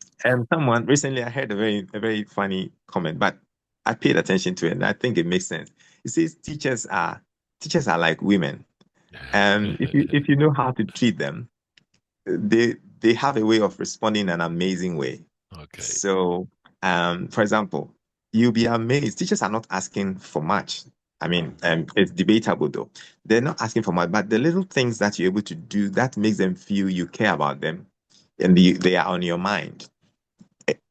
Someone recently, I heard a very funny comment, but I paid attention to it, and I think it makes sense. It says teachers are like women. If you know how to treat them, they have a way of responding in an amazing way. Okay. So, for example, you'll be amazed. Teachers are not asking for much. I mean, it's debatable though. They're not asking for much, but the little things that you're able to do that makes them feel you care about them and they are on your mind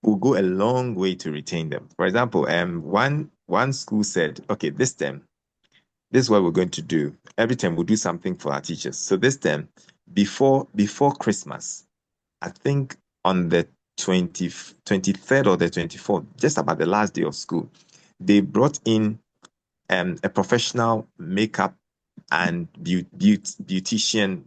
will go a long way to retain them. For example, one school said, okay, this term, this is what we're going to do. Every time we'll do something for our teachers. So this term, before Christmas, I think on the 23rd or the 24th, just about the last day of school, they brought in a professional makeup and beautician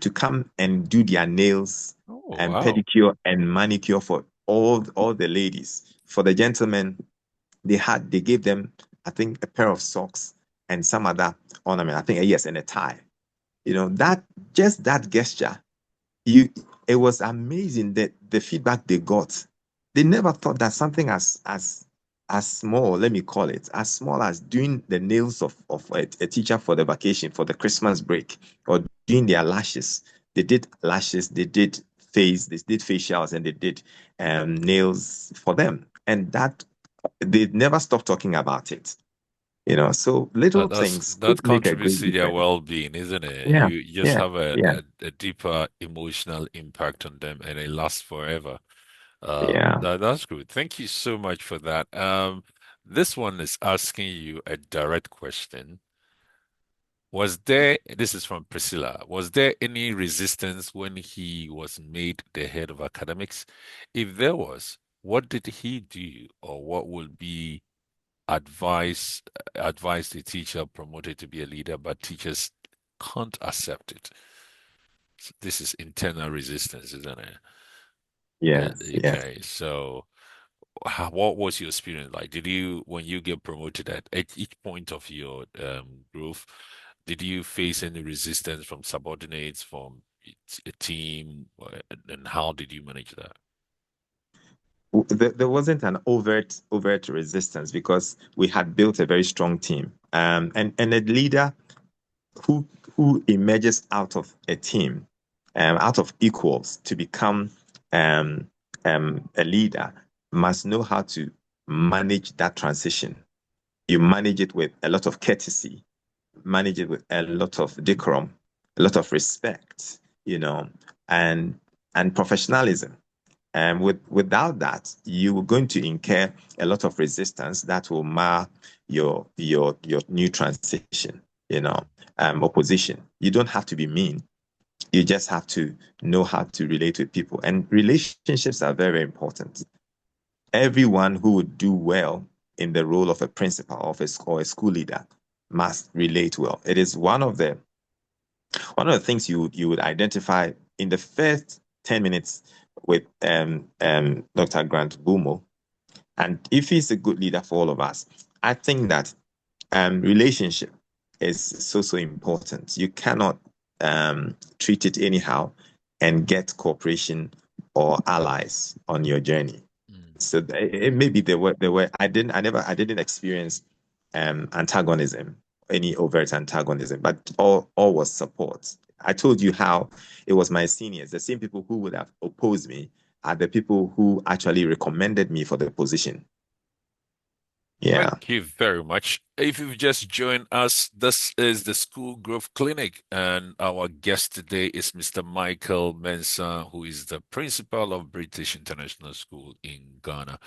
to come and do their nails Oh, and wow. pedicure and manicure for all the ladies. For the gentlemen, they gave them, I think, a pair of socks and some other ornament. I think yes, and a tie. That just that gesture, you it was amazing that the feedback they got. They never thought that something as small, let me call it, as small as doing the nails of a teacher for the vacation, for the Christmas break, or doing their lashes. They did lashes, they did facials, and they did nails for them. And that they never stopped talking about it. So little things could That make a contributes great to their difference. well-being, isn't it? Yeah, You just yeah, have yeah, a deeper emotional impact on them and it lasts forever. yeah. That's good. Thank you so much for that. This one is asking you a direct question. This is from Priscilla, was there any resistance when he was made the head of academics? If there was, what did he do, or what would be advice advise the teacher promoted to be a leader, but teachers can't accept it? So this is internal resistance, isn't it? Yes, yes. Okay, so what was your experience like? Did you, when you get promoted at each point of your growth, did you face any resistance from subordinates, from a team, and how did you manage that? There wasn't an overt resistance because we had built a very strong team. And a leader who emerges out of a team, out of equals to become um, a leader must know how to manage that transition. You manage it with a lot of courtesy, manage it with a lot of decorum, a lot of respect, you know, and professionalism. And without that, you're going to incur a lot of resistance that will mar your new transition, opposition. You don't have to be mean. You just have to know how to relate with people. And relationships are very important. Everyone who would do well in the role of a principal or a school leader must relate well. It is one of the things you would identify in the first 10 minutes with Dr. Grant Bulmuo. And if he's a good leader for all of us, I think that relationship is so important. You cannot treat it anyhow and get cooperation or allies on your journey. Mm. So it maybe there were I didn't experience antagonism, any overt antagonism, but all was support. I told you how it was my seniors, the same people who would have opposed me, are the people who actually recommended me for the position. Yeah. Thank you very much. If you've just joined us, this is the School Growth Clinic, and our guest today is Mr. Michael Mensah, who is the principal of British International School in Ghana,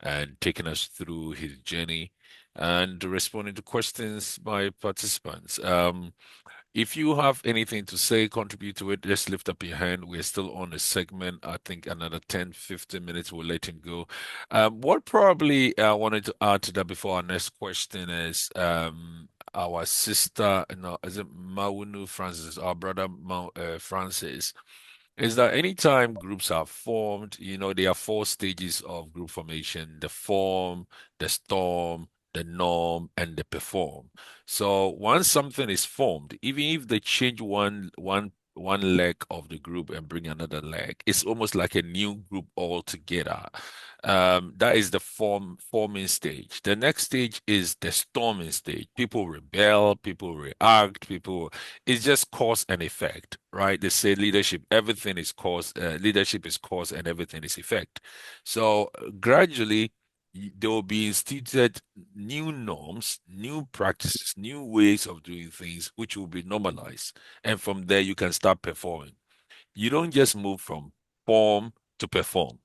and taking us through his journey and responding to questions by participants. If you have anything to say, contribute to it, just lift up your hand. We're still on a segment. I think another 10, 15 minutes, we'll let him go. What probably I wanted to add to that before our next question is our sister, no, is it Maunu Francis, our brother Francis, is that anytime groups are formed, there are four stages of group formation: the form, the storm, the norm, and the perform. So once something is formed, even if they change one leg of the group and bring another leg, it's almost like a new group altogether. That is the forming stage. The next stage is the storming stage. People rebel, people react, it's just cause and effect, right? They say leadership, everything is cause, leadership is cause and everything is effect. So gradually, there will be instituted new norms, new practices, new ways of doing things, which will be normalized. And from there, you can start performing. You don't just move from form to perform.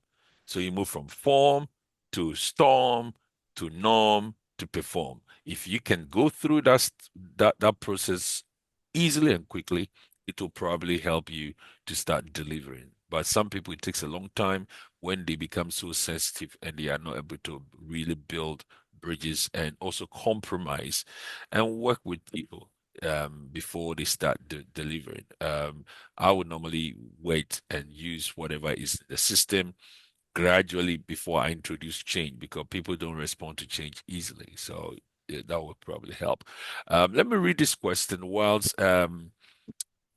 So you move from form to storm to norm to perform. If you can go through that process easily and quickly, it will probably help you to start delivering. But some people, it takes a long time when they become so sensitive and they are not able to really build bridges and also compromise and work with people before they start delivering. I would normally wait and use whatever is the system gradually before I introduce change, because people don't respond to change easily. So yeah, that would probably help. Let me read this question whilst Mr.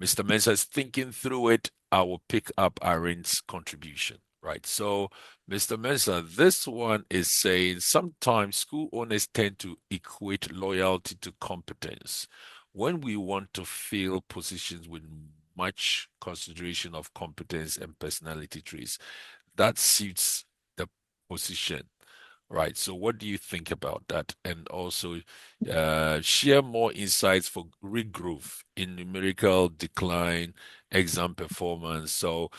Mensah is thinking through it. I will pick up Irene's contribution. Right. So, Mr. Mensah, this one is saying sometimes school owners tend to equate loyalty to competence. When we want to fill positions with much consideration of competence and personality traits, that suits the position. Right. So what do you think about that? And also share more insights for regrowth in numerical decline, exam performance. So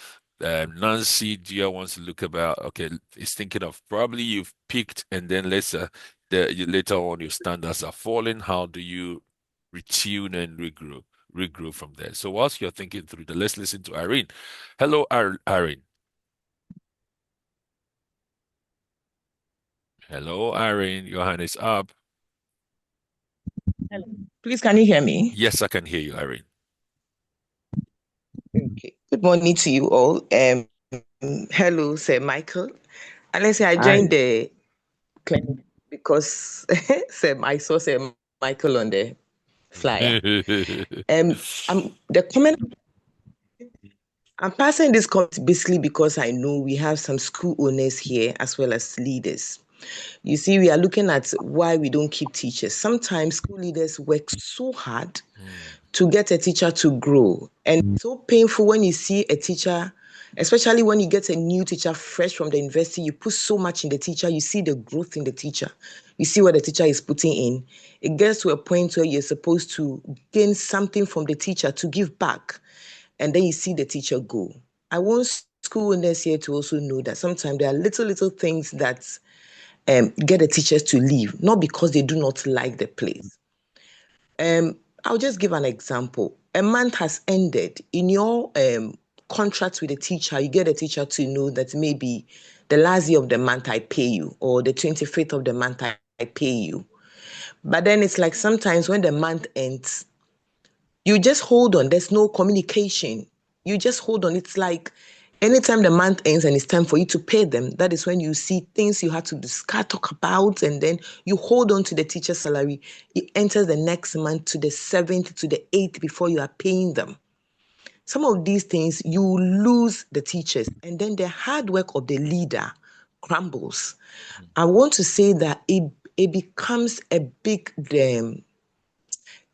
Nancy Dia wants to look about, okay, is thinking of probably you've peaked and then let's later on your standards are falling, how do you retune and regroup from there? So whilst you're thinking through that, let's listen to Irene. Hello, Irene. Hello, Irene. Your hand is up. Hello. Please, can you hear me? Yes, I can hear you, Irene. Okay. Good morning to you all. Hello, Sir Michael. And let's say I Hi. joined the clinic because I saw Sir Michael on the flyer. The comment I'm passing this comment basically because I know we have some school owners here as well as leaders. You see, we are looking at why we don't keep teachers. Sometimes school leaders work so hard to get a teacher to grow. And it's so painful when you see a teacher, especially when you get a new teacher fresh from the university, you put so much in the teacher, you see the growth in the teacher. You see what the teacher is putting in. It gets to a point where you're supposed to gain something from the teacher to give back. And then you see the teacher go. I want school owners here to also know that sometimes there are little things that get the teachers to leave, not because they do not like the place. I'll just give an example. A month has ended. In your contract with the teacher, you get a teacher to know that maybe the last day of the month I pay you, or the 25th of the month I pay you. But then it's like sometimes when the month ends, you just hold on. There's no communication. You just hold on. It's like anytime the month ends and it's time for you to pay them, that is when you see things you have to discuss, talk about, and then you hold on to the teacher's salary. It enters the next month to the 7th, to the 8th before you are paying them. Some of these things, you lose the teachers, and then the hard work of the leader crumbles. I want to say that it becomes a big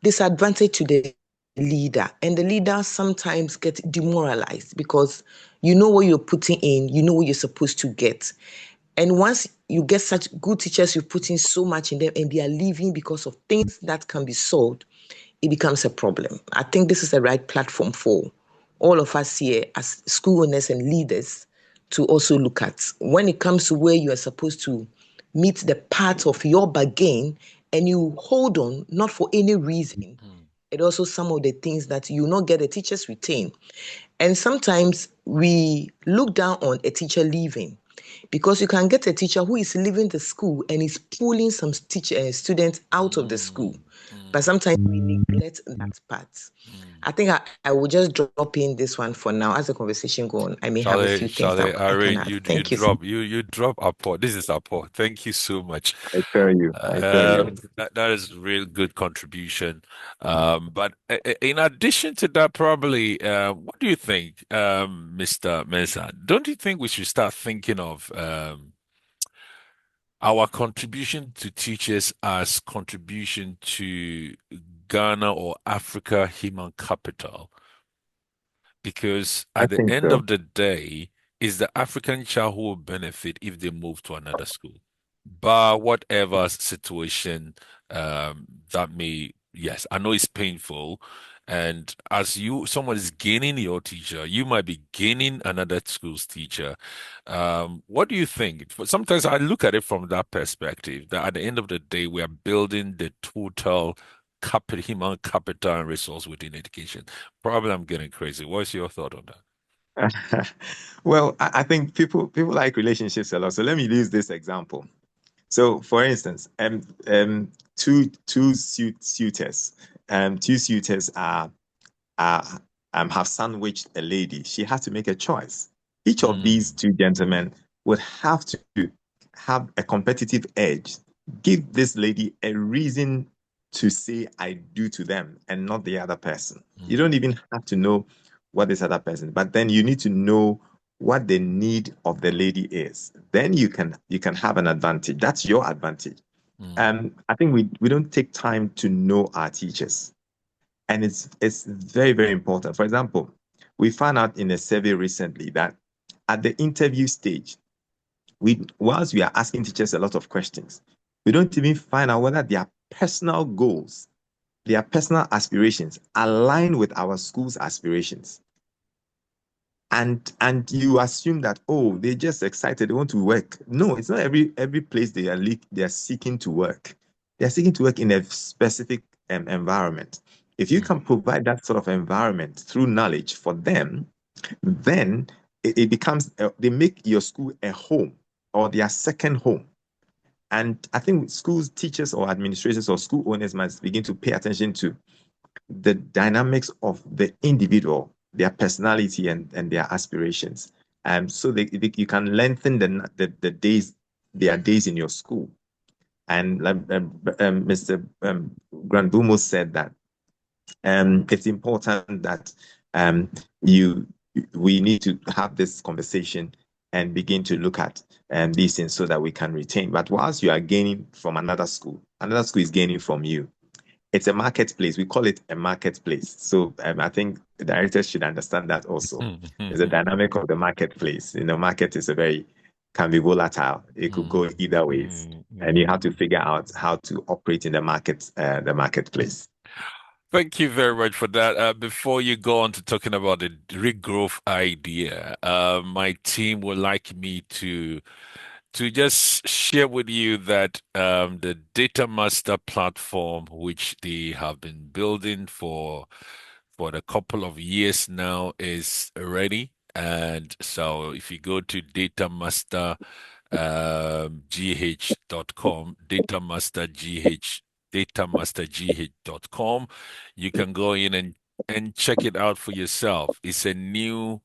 disadvantage to the leader, and the leader sometimes gets demoralized because you know what you're putting in, you know what you're supposed to get. And once you get such good teachers, you put in so much in them and they are leaving because of things that can be solved, it becomes a problem. I think this is the right platform for all of us here as school owners and leaders to also look at. When it comes to where you are supposed to meet the part of your bargain and you hold on, not for any reason, it also some of the things that you not get the teachers retain. And sometimes we look down on a teacher leaving because you can get a teacher who is leaving the school and is pulling some students out of the school. But sometimes we neglect that part. I think I will just drop in this one for now. As the conversation go on, I may have a few things that I can Irene, add. you Thank you so much. drop you drop apport. This is apport. Thank you so much. I tell you. I tell you. That is real good contribution. But in addition to that, probably, what do you think, Mr. Mensah? Don't you think we should start thinking of our contribution to teachers as contribution to Ghana or Africa human capital? Because I at the think end so. of the day, is the African child who will benefit if they move to another school, bar whatever situation that may. Yes, I know it's painful, and as someone is gaining your teacher, you might be gaining another school's teacher. What do you think? But sometimes I look at it from that perspective, that at the end of the day, we are building the total capital, human capital and resource within education. Probably I'm getting crazy. What's your thought on that? Well, I think people like relationships a lot. So let me use this example. So, for instance, two suitors are have sandwiched a lady. She has to make a choice. Each of these Mm, two gentlemen would have to have a competitive edge. Give this lady a reason to say I do to them and not the other person. You mm, don't even have to know what this other person, but then you need to know what the need of the lady is. Then you can have an advantage. That's your advantage. mm, I think we don't take time to know our teachers, and it's very, very important. For example, we found out in a survey recently that at the interview stage, whilst we are asking teachers a lot of questions, we don't even find out whether their personal goals, their personal aspirations align with our school's aspirations. and you assume that, oh, they're just excited, they want to work. No, it's not every place they are seeking to work. They're seeking to work in a specific environment. If you Mm, can provide that sort of environment through knowledge for them, then it becomes they make your school a home or their second home. And I think schools, teachers, or administrators or school owners must begin to pay attention to the dynamics of the individual, their personality and their aspirations. So you can lengthen the days, their days in your school. And Mr. Grant Bulmuo said that it's important that um, you we need to have this conversation and begin to look at these things so that we can retain. But whilst you are gaining from another school is gaining from you. It's a marketplace. We call it a marketplace. So I think the directors should understand that also. mm, There's a mm, dynamic of the marketplace. Market is can be volatile. It could go mm, either ways, mm, and you mm. have to figure out how to operate in the marketplace. Thank you very much for that. Before you go on to talking about the regrowth idea, my team would like me to just share with you that the Data Master platform, which they have been building for a couple of years now, is ready. And so if you go to datamastergh.com, datamastergh.com, you can go in and check it out for yourself. It's a new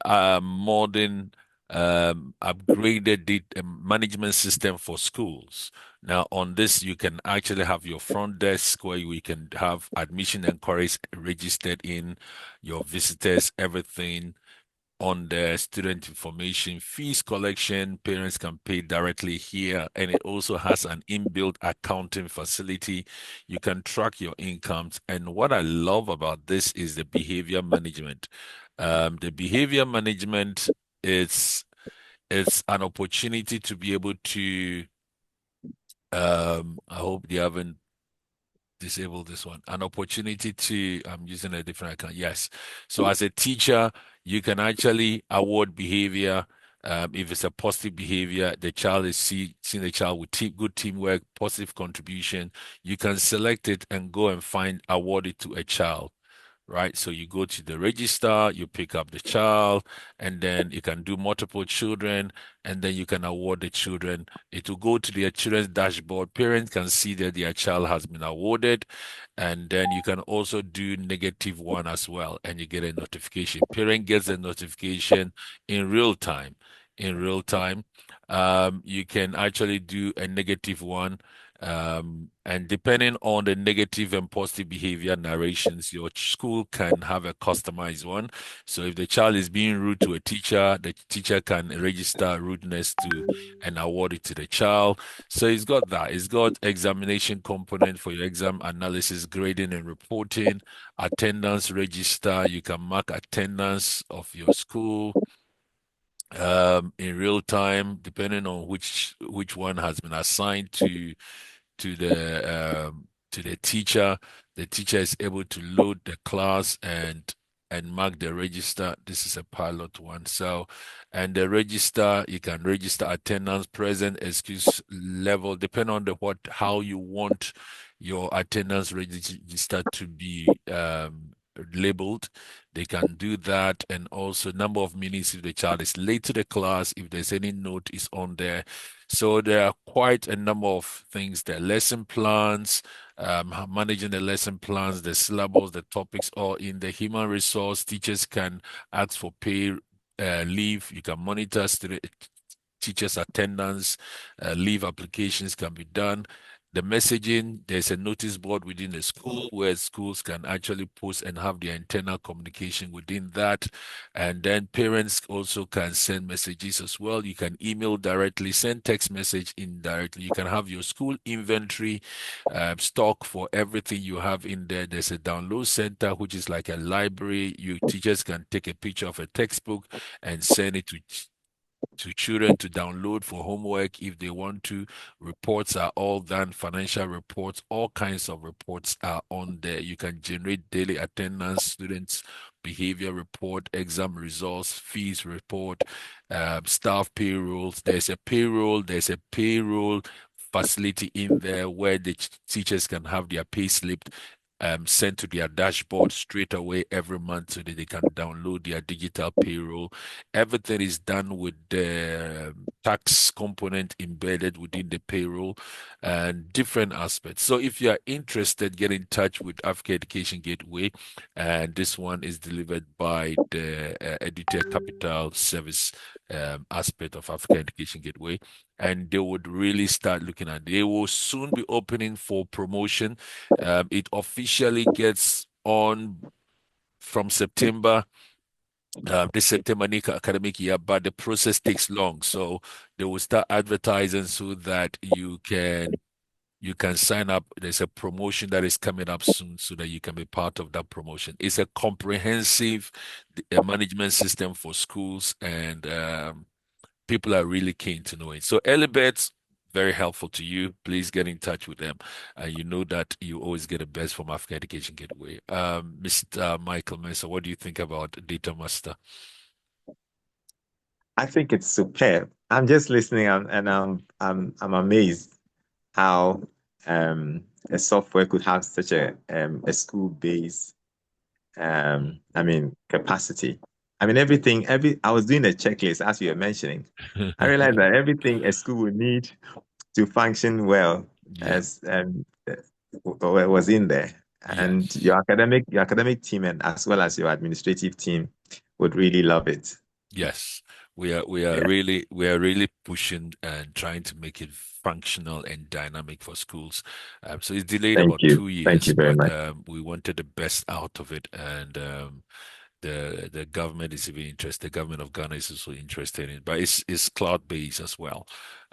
modern upgraded data management system for schools. Now, on this, you can actually have your front desk where you can have admission inquiries registered in, your visitors, everything on the student information, fees collection, parents can pay directly here, and it also has an inbuilt accounting facility. You can track your incomes. And what I love about this is the behavior management. The behavior management is it's an opportunity to be able to I hope they haven't disable this one. An opportunity to, I'm using a different account. Yes. So as a teacher, you can actually award behavior. If it's a positive behavior, the child is seeing the child with good teamwork, positive contribution. You can select it and go and award it to a child, right? So you go to the register, you pick up the child, and then you can do multiple children, and then you can award the children. It will go to their children's dashboard. Parents can see that their child has been awarded, and then you can also do negative one as well, and you get a notification. Parent gets a notification in real time. In real time, you can actually do a negative one and depending on the negative and positive behavior narrations, your school can have a customized one. So if the child is being rude to a teacher, the teacher can register rudeness to and award it to the child. So it's got that. It's got examination component for your exam analysis, grading and reporting, attendance register. You can mark attendance of your school in real time, depending on which one has been assigned to the teacher. The teacher is able to load the class and mark the register. This is a pilot one. So, and the register, you can register attendance, present, excuse level, depending on the how you want your attendance register to be labeled. They can do that, and also number of minutes if the child is late to the class, if there's any note is on there. So there are quite a number of things. The lesson plans, managing the lesson plans, the syllabus, the topics, or in the human resource, teachers can ask for pay leave. You can monitor teachers' attendance, leave applications can be done. The messaging, there's a notice board within the school where schools can actually post and have their internal communication within that. And then parents also can send messages as well. You can email directly, send text message indirectly. You can have your school inventory stock for everything you have in there. There's a download center, which is like a library. You teachers can take a picture of a textbook and send it to to children to download for homework if they want to. Reports are all done, financial reports, all kinds of reports are on there. You can generate daily attendance, students' behavior report, exam results, fees report, staff payrolls. There's a payroll facility in there where the teachers can have their pay slip sent to their dashboard straight away every month so that they can download their digital payroll. Everything is done with the tax component embedded within the payroll and different aspects. So if you are interested, get in touch with Africa Education Gateway. And this one is delivered by the EduTech Capital Service aspect of Africa Education Gateway. And they would really start looking at it. They will soon be opening for promotion. It officially gets on from September, this September academic year, but the process takes long. So they will start advertising so that you can sign up. There's a promotion that is coming up soon so that you can be part of that promotion. It's a comprehensive management system for schools, and people are really keen to know it. So early birds, very helpful to you. Please get in touch with them. You know that you always get the best from Africa Education Gateway. Mr. Michael Mensah, what do you think about Data Master? I think it's superb. I'm just listening and I'm amazed how a software could have such a school base capacity. I mean I was doing a checklist as you were mentioning. I realized that everything a school would need to function well Yeah. as was in there. And Yes. your academic team and as well as your administrative team would really love it. Yes, we are Yeah. really pushing and trying to make it functional and dynamic for schools. So it's delayed Thank about you. two Thank years, you very but much. we wanted the best out of it, and the government is even interested. The government of Ghana is also interested in it, but it's cloud based as well,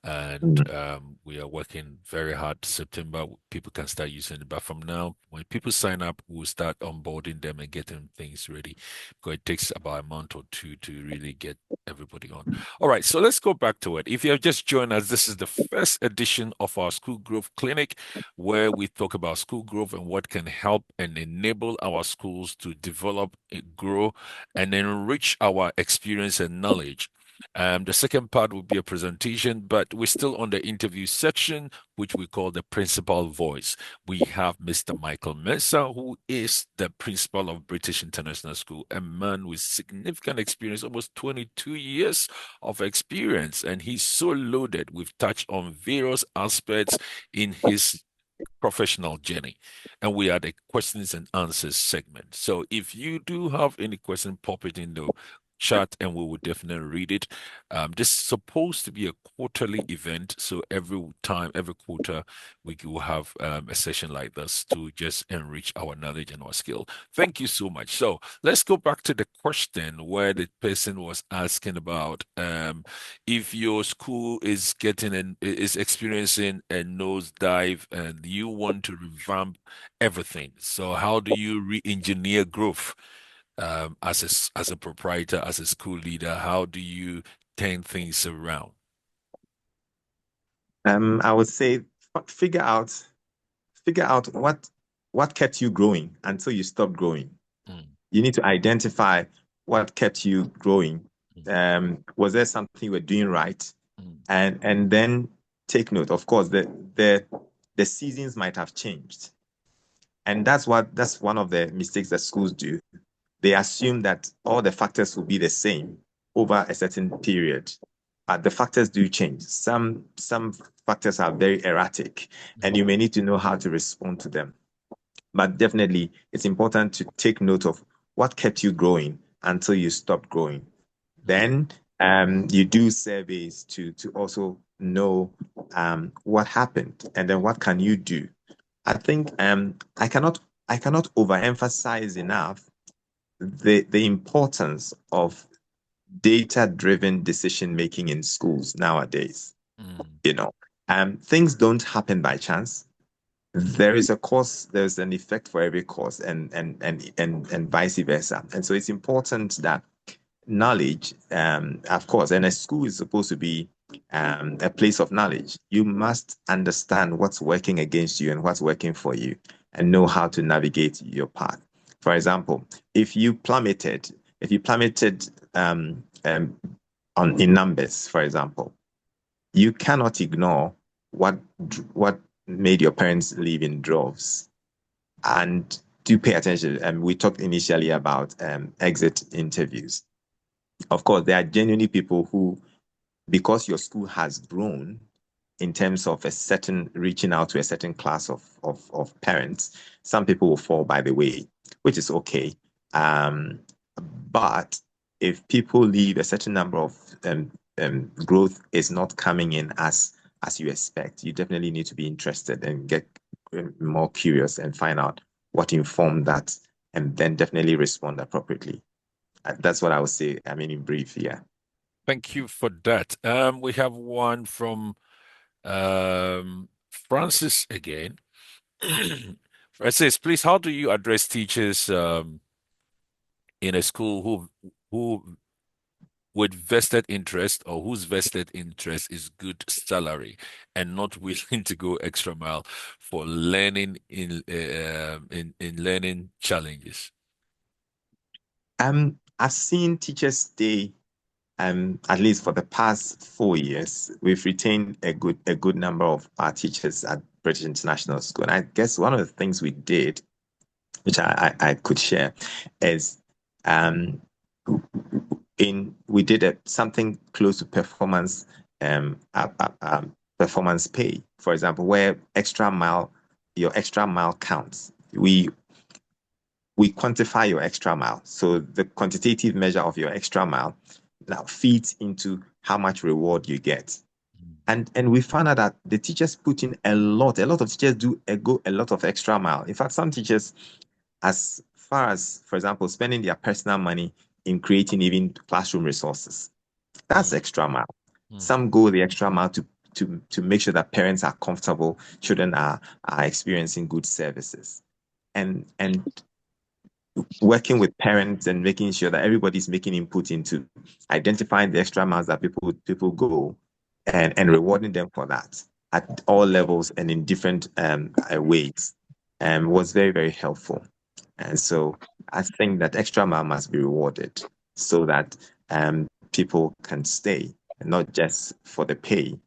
and Mm. we are working very hard. September, people can start using it, but from now, when people sign up, we'll start onboarding them and getting things ready, because it takes about a month or two to really get everybody on. All right, so let's go back to it. If you have just joined us, this is the first edition of our School Growth Clinic, where we talk about school growth and what can help and enable our schools to develop, grow, and enrich our experience and knowledge. The second part will be a presentation, but we're still on the interview section, which we call the principal voice. We have Mr. Michael Mensah, who is the principal of British International School, a man with significant experience, almost 22 years of experience, and he's so loaded. We've touched on various aspects in his professional journey. And we are the questions and answers segment. So if you do have any question, pop it in the chat and we will definitely read it. This is supposed to be a quarterly event. So every time, every quarter, we will have a session like this to just enrich our knowledge and our skill. Thank you so much. So let's go back to the question where the person was asking about if your school is experiencing a nosedive and you want to revamp everything. So how do you re-engineer growth as a proprietor, as a school leader? How do you turn things around? I would say figure out what kept you growing until you stopped growing. Mm, You need to identify what kept you growing. mm, Was there something you were doing right? mm, And then take note. Of course, the seasons might have changed. And that's one of the mistakes that schools do. They assume that all the factors will be the same over a certain period. But the factors do change. Some factors are very erratic, and you may need to know how to respond to them. But definitely, it's important to take note of what kept you growing until you stopped growing. mm, Then you do surveys to also know what happened, and then what can you do. I think I cannot overemphasize enough the importance of data-driven decision making in schools nowadays. mm, You know, things don't happen by chance. There is a cause, there's an effect for every cause, and vice versa. And so it's important that knowledge, of course, and a school is supposed to be a place of knowledge. You must understand what's working against you and what's working for you, and know how to navigate your path. For example, if you plummeted on in numbers, for example, you cannot ignore what what made your parents live in droves, and do pay attention. And we talked initially about exit interviews. Of course, there are genuinely people who, because your school has grown in terms of a certain reaching out to a certain class of parents, some people will fall by the way, which is okay. Um, but if people leave, a certain number of growth is not coming in as you expect, you definitely need to be interested and get more curious and find out what informed that, and then definitely respond appropriately. That's what I would say. I mean, in brief, yeah. Thank you for that. We have one from Francis again. Francis, please, how do you address teachers in a school who with vested interest or whose vested interest is good salary and not willing to go extra mile for learning in learning challenges? I've seen teachers stay, at least for the past 4 years. We've retained a good number of our teachers at British International School. And I guess one of the things we did, which I could share, is um, we did something close to performance pay, for example, where your extra mile counts. We quantify your extra mile. So the quantitative measure of your extra mile now feeds into how much reward you get. And we found out that the teachers put in a lot. A lot of teachers go a lot of extra mile. In fact, some teachers, as far as, for example, spending their personal money in creating even classroom resources, that's Mm, extra mile. mm. Some go the extra mile to make sure that parents are comfortable, children are experiencing good services. And working with parents and making sure that everybody's making input into identifying the extra miles that people go, and rewarding them for that at all levels and in different ways, was very, very helpful. And so I think that extra mile must be rewarded so that people can stay, not just for the pay,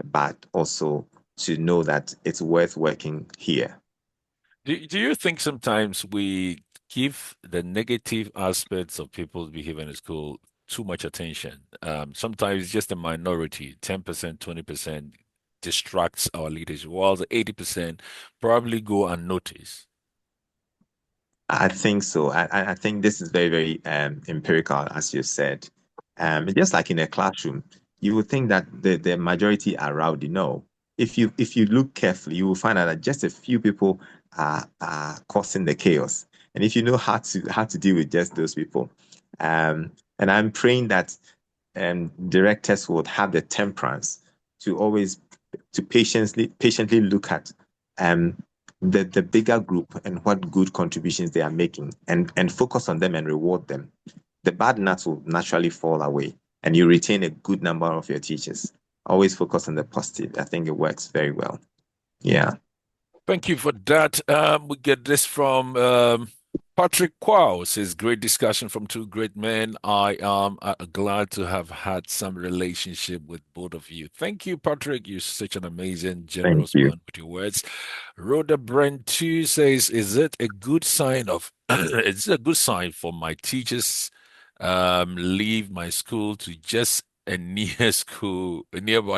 but also to know that it's worth working here. Do you think sometimes we give the negative aspects of people's behavior in school too much attention? Sometimes just a minority, 10%, 20% distracts our leaders, while the 80% probably go unnoticed. I think so. I think this is very, very empirical, as you said. Just like in a classroom, you would think that the majority are rowdy. No, if you look carefully, you will find out that just a few people are causing the chaos. And if you know how to deal with just those people, and I'm praying that directors would have the temperance to always to patiently look at um, the bigger group and what good contributions they are making, and focus on them and reward them. The bad nuts will naturally fall away, and you retain a good number of your teachers. Always focus on the positive. I think it works very well. Yeah. Thank you for that. We get this from Patrick Quao. Says great discussion from two great men. I am glad to have had some relationship with both of you. Thank you, Patrick. You're such an amazing, Thank generous you. man with your words. Rhoda Brent 2 says, is it a good sign of is it a good sign for my teachers leave my school to just a nearby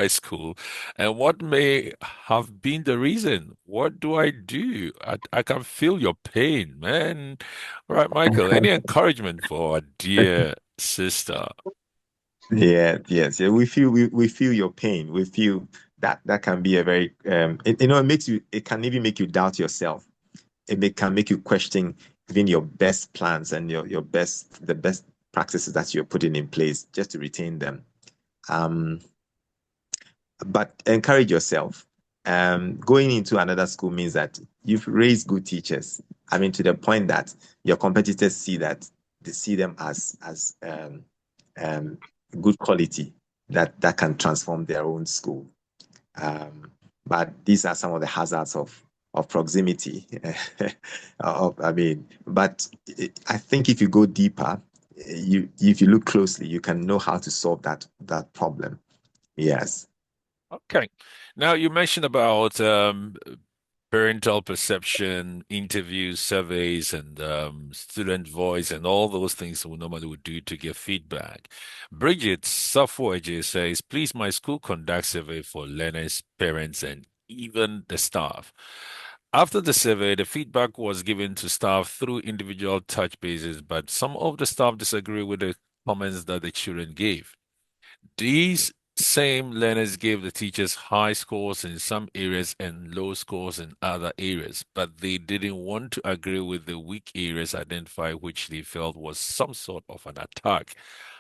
school? And what may have been the reason? What do I do? I can feel your pain, man. All right, Michael, any encouragement for our dear sister? Yeah. We feel your pain. We feel that can be a very it makes you, it can even make you doubt yourself. Can make you question even your best plans and your the best practices that you're putting in place just to retain them. Um, but encourage yourself. Going into another school means that you've raised good teachers. I mean, to the point that your competitors see that they see them as good quality that can transform their own school. But these are some of the hazards of proximity. But I think if you go deeper, if you look closely, you can know how to solve that problem. Yes. Okay. Now you mentioned about parental perception, interviews, surveys, and student voice, and all those things we normally would do to get feedback. Bridget Safwaje says, please, my school conducts survey for learners, parents, and even the staff. After the survey, the feedback was given to staff through individual touch bases, but some of the staff disagree with the comments that the children gave. These same learners gave the teachers high scores in some areas and low scores in other areas, but they didn't want to agree with the weak areas identified, which they felt was some sort of an attack.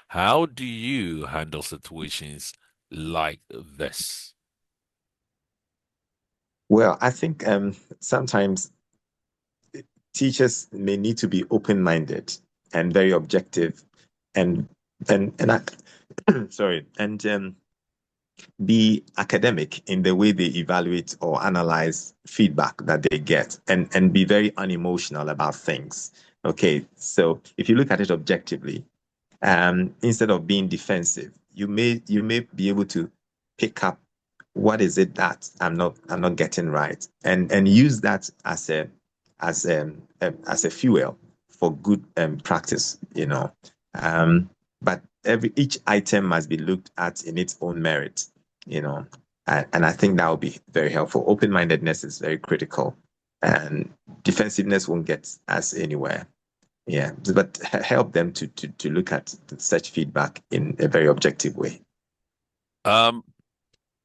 How do you handle situations like this? Well, I think sometimes teachers may need to be open-minded and very objective, and sorry, and be academic in the way they evaluate or analyze feedback that they get, and be very unemotional about things. Okay, so if you look at it objectively, instead of being defensive, you may be able to pick up what is it that I'm not getting right, and use that as a fuel for good practice. Um, but each item must be looked at in its own merit. You know, and I think that will be very helpful. Open-mindedness is very critical, and defensiveness won't get us anywhere. Yeah, but help them to look at such feedback in a very objective way. Um,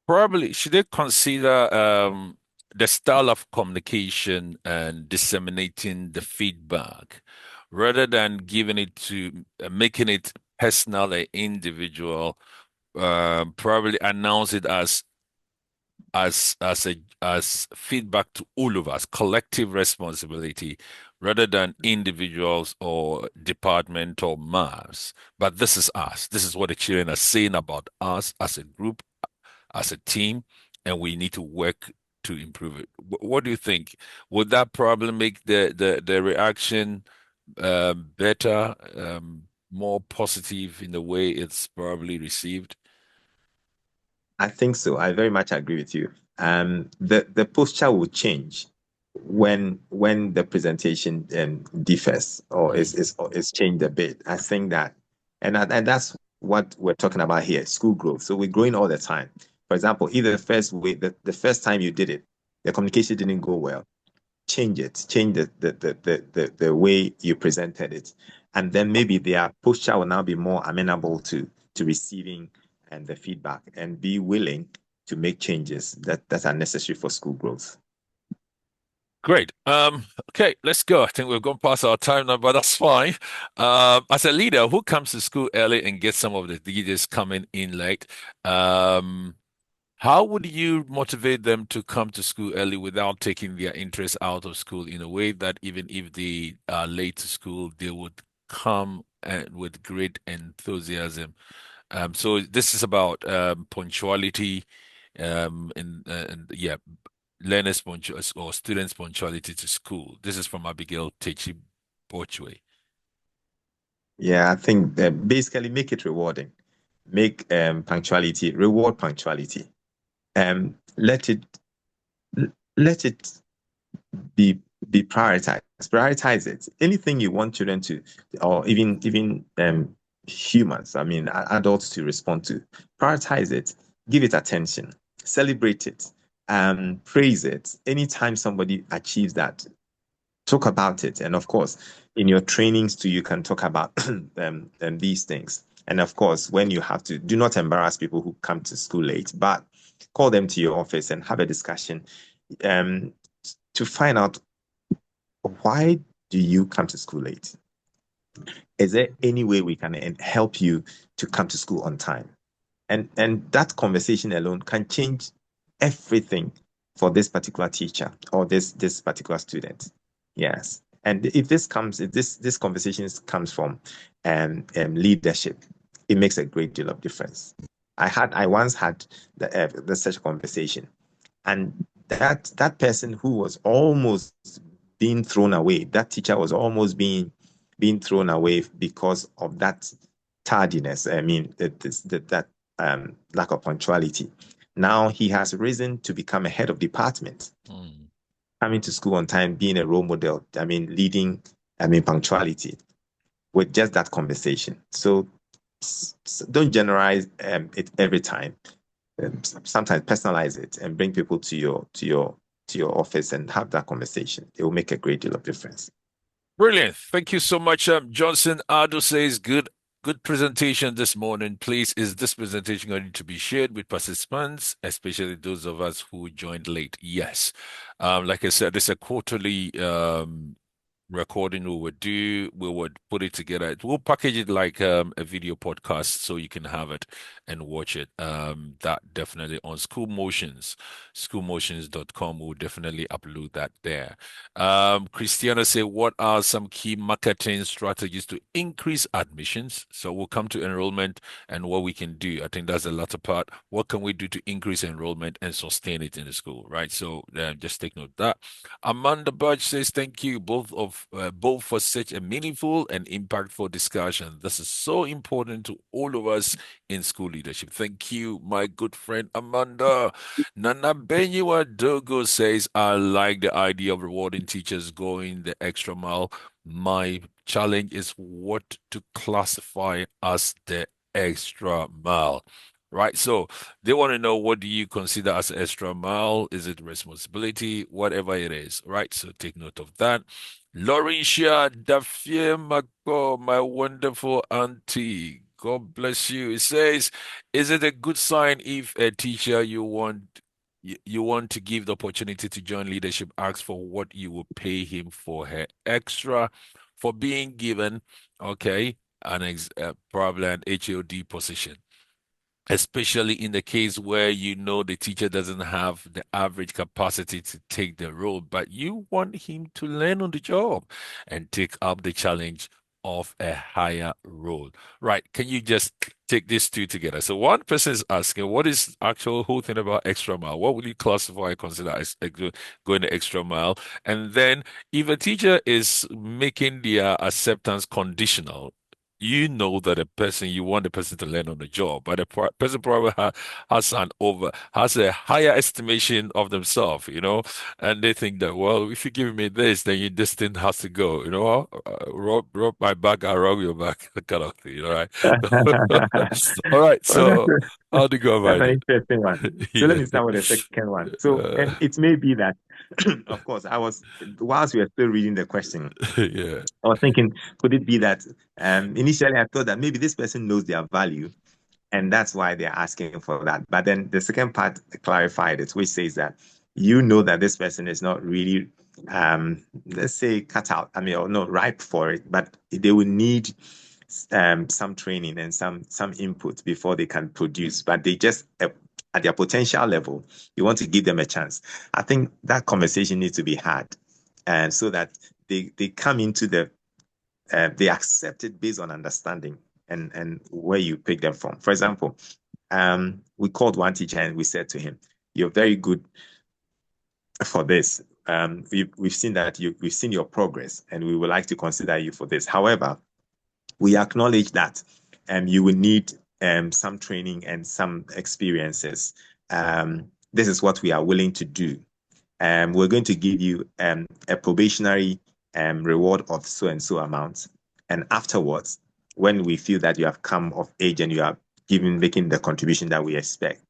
Probably should they consider the style of communication and disseminating the feedback rather than giving it to making it personal and individual, probably announce it as feedback to all of us, collective responsibility rather than individuals or departmental mass. But this is us. This is what the children are saying about us as a group, as a team, and we need to work to improve it. What do you think? Would that probably make the reaction better, more positive in the way it's probably received? I think so. I very much agree with you. The posture will change when the presentation differs or Mm. is changed a bit. I think that, and that's what we're talking about here, school growth. So we're growing all the time. For example, either the first time you did it, the communication didn't go well. Change it, change the way you presented it, and then maybe their posture will now be more amenable to receiving and the feedback, and be willing to make changes that are necessary for school growth. Great. Okay, let's go. I think we've gone past our time now, but that's fine. As a leader who comes to school early and gets some of the leaders coming in late, um, how would you motivate them to come to school early without taking their interest out of school in a way that even if they are late to school, they would come with great enthusiasm? So this is about punctuality, and yeah, learners punctual or students punctuality to school. This is from Abigail Techi Bochwe. Yeah, I think that basically make it rewarding. Make punctuality, reward punctuality. Let it let it be be prioritized. Prioritize it. Anything you want children to, or even humans, I mean adults, to respond to. Prioritize it. Give it attention. Celebrate it. Praise it. Anytime somebody achieves that, talk about it. And of course, in your trainings too, you can talk about these things. And of course, when you have to, do not embarrass people who come to school late, but call them to your office and have a discussion, um, to find out, why do you come to school late? Is there any way we can help you to come to school on time? And that conversation alone can change everything for this particular teacher or this particular student. Yes. And if this conversation comes from leadership, it makes a great deal of difference. I once had such a conversation, and that person who was almost being thrown away, that teacher was almost being thrown away because of that tardiness. I mean, that lack of punctuality. Now he has risen to become a head of department, Mm. coming to school on time, being a role model. I mean, leading. I mean, punctuality with just that conversation. So don't generalize it every time. Sometimes personalize it and bring people to your office and have that conversation. It will make a great deal of difference. Brilliant. Thank you so much. Johnson Ado says good presentation this morning. Please, is this presentation going to be shared with participants, especially those of us who joined late? Yes. Like I said, it's a quarterly recording we would put it together. We'll package it like a video podcast so you can have it and watch it. That definitely on schoolmotions.com. We'll definitely upload that there. Christiana say, what are some key marketing strategies to increase admissions? So we'll come to enrollment and what we can do. I think that's the latter part. What can we do to increase enrollment and sustain it in the school, right? So just take note of that. Amanda Budge says, "Thank you both for such a meaningful and impactful discussion. This is so important to all of us in school leadership. Thank you, my good friend Amanda." Nana Benyua Dogo says, "I like the idea of rewarding teachers going the extra mile. My challenge is what to classify as the extra mile." Right. So they want to know, what do you consider as extra mile? Is it responsibility? Whatever it is. Right. So take note of that. Laurentia Dafie Mako, my wonderful auntie. God bless you. It says, is it a good sign if a teacher you want to give the opportunity to join leadership asks for what you will pay him for her extra for being given, okay, probably an HOD position? Especially in the case where you know the teacher doesn't have the average capacity to take the role, but you want him to learn on the job and take up the challenge of a higher role. Right. Can you just take these two together? So one person is asking, what is actual whole thing about extra mile? What would you classify and consider as going the extra mile? And then if a teacher is making their acceptance conditional, you know that you want the person to learn on the job, but the person probably has a higher estimation of themselves, and they think that, well, if you give me this, then this thing has to go, rub my back, I rub your back, kind of thing, right? All right, Well, so how do you go that's about an it? interesting one. So let Yeah. me start with the second one. So, Uh, and it may be that, of course, whilst we were still reading the question, yeah. I was thinking, could it be that initially I thought that maybe this person knows their value and that's why they're asking for that. But then the second part clarified it, which says that you know that this person is not really, let's say, cut out, I mean, or not ripe for it, but they will need some training and some input before they can produce. But they just at their potential level, you want to give them a chance. I think that conversation needs to be had, and so that they come into they accept it based on understanding and where you pick them from. For example, we called one teacher and we said to him, "You're very good for this. We've seen that we've seen your progress, and we would like to consider you for this. However, we acknowledge that you will need some training and some experiences. This is what we are willing to do. We're going to give you a probationary reward of so and so amount. And afterwards, when we feel that you have come of age and you are making the contribution that we expect,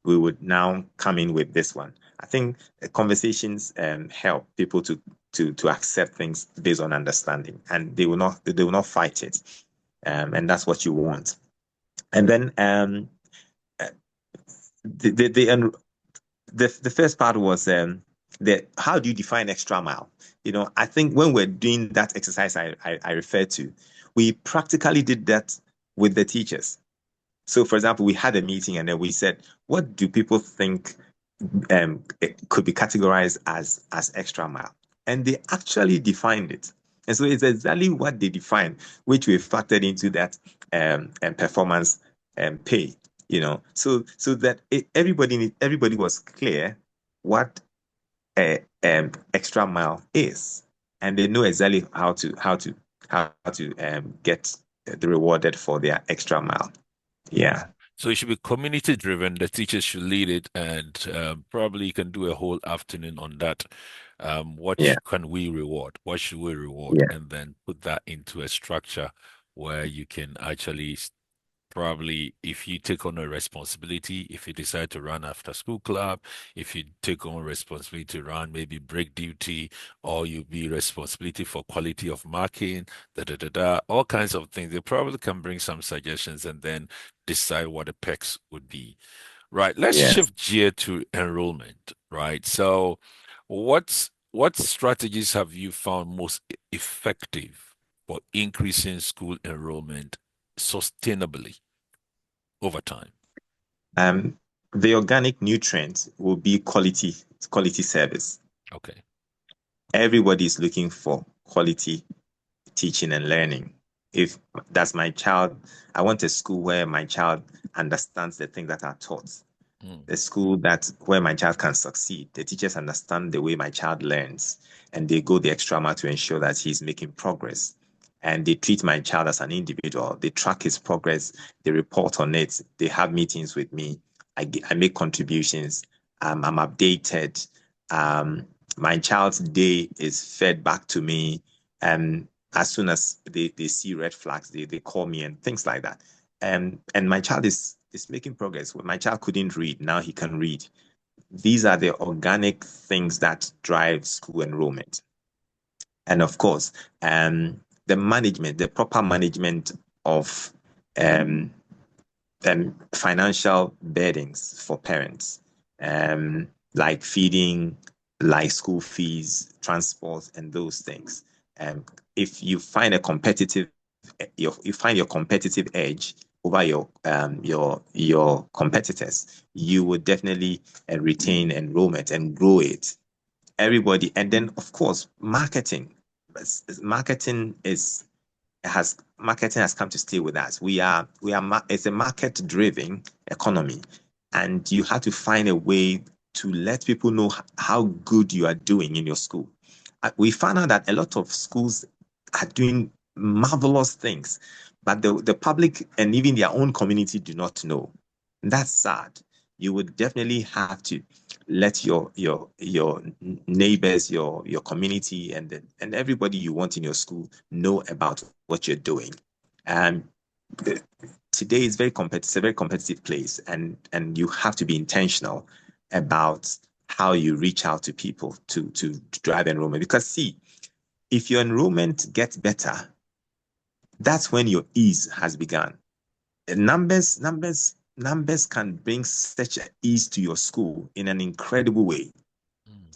we would now come in with this one." I think conversations help people to accept things based on understanding, and they will not fight it, and that's what you want. And then uh, the first part was the how do you define extra mile? I think when we're doing that exercise I referred to, we practically did that with the teachers. So, for example, we had a meeting and then we said, what do people think it could be categorized as extra mile? And they actually defined it. And so it's exactly what they defined, which we factored into that and performance pay. So that everybody was clear what extra mile is, and they know exactly how to get the rewarded for their extra mile. Yeah. Yeah, So it should be community driven. The teachers should lead it, and probably you can do a whole afternoon on that. yeah, Can we reward? What should we reward? yeah, And then put that into a structure where you can actually probably, if you take on a responsibility, if you decide to run after school club, if you take on responsibility to run maybe break duty, or you be responsibility for quality of marking, all kinds of things. They probably can bring some suggestions and then decide what the pecs would be. Right. Let's yes. shift gear to enrollment. Right. So, what strategies have you found most effective for increasing school enrollment sustainably over time? Um, the organic nutrients will be quality service. Okay. Everybody is looking for quality teaching and learning. If that's my child, I want a school where my child understands the things that are taught. Mm, A school that where my child can succeed. The teachers understand the way my child learns, and they go the extra mile to ensure that he's making progress. And they treat my child as an individual. They track his progress. They report on it. They have meetings with me. I make contributions. I'm updated. Um, my child's day is fed back to me. And as soon as they see red flags, they call me and things like that. And my child is making progress. When my child couldn't read, now he can read. These are the organic things that drive school enrollment. And of course, the proper management of um, financial burdens for parents, like feeding, like school fees, transport, and those things. Um, if you find you find your competitive edge over your competitors, you would definitely retain enrollment and grow it. Everybody, and then of course, marketing. Marketing is has marketing has come to stay with us. It's a market driven economy, and you have to find a way to let people know how good you are doing in your school. We found out that a lot of schools are doing marvelous things, but the public and even their own community do not know. That's sad. You would definitely have to let your neighbors, your community, and everybody you want in your school know about what you're doing. And today is a very competitive place, and you have to be intentional about how you reach out to people to drive enrollment. Because see, if your enrollment gets better, that's when your ease has begun. Numbers can bring such ease to your school in an incredible way. mm,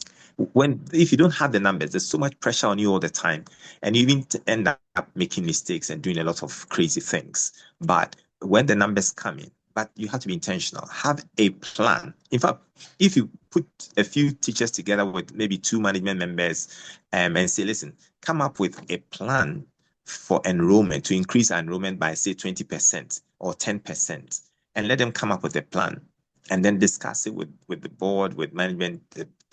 When if you don't have the numbers, there's so much pressure on you all the time, and you even end up making mistakes and doing a lot of crazy things. But when the numbers come in, but you have to be intentional. Have a plan. In fact, if you put a few teachers together with maybe two management members, and say, listen, come up with a plan for enrollment to increase our enrollment by say 20% or 10%, and let them come up with a plan and then discuss it with the board, with management,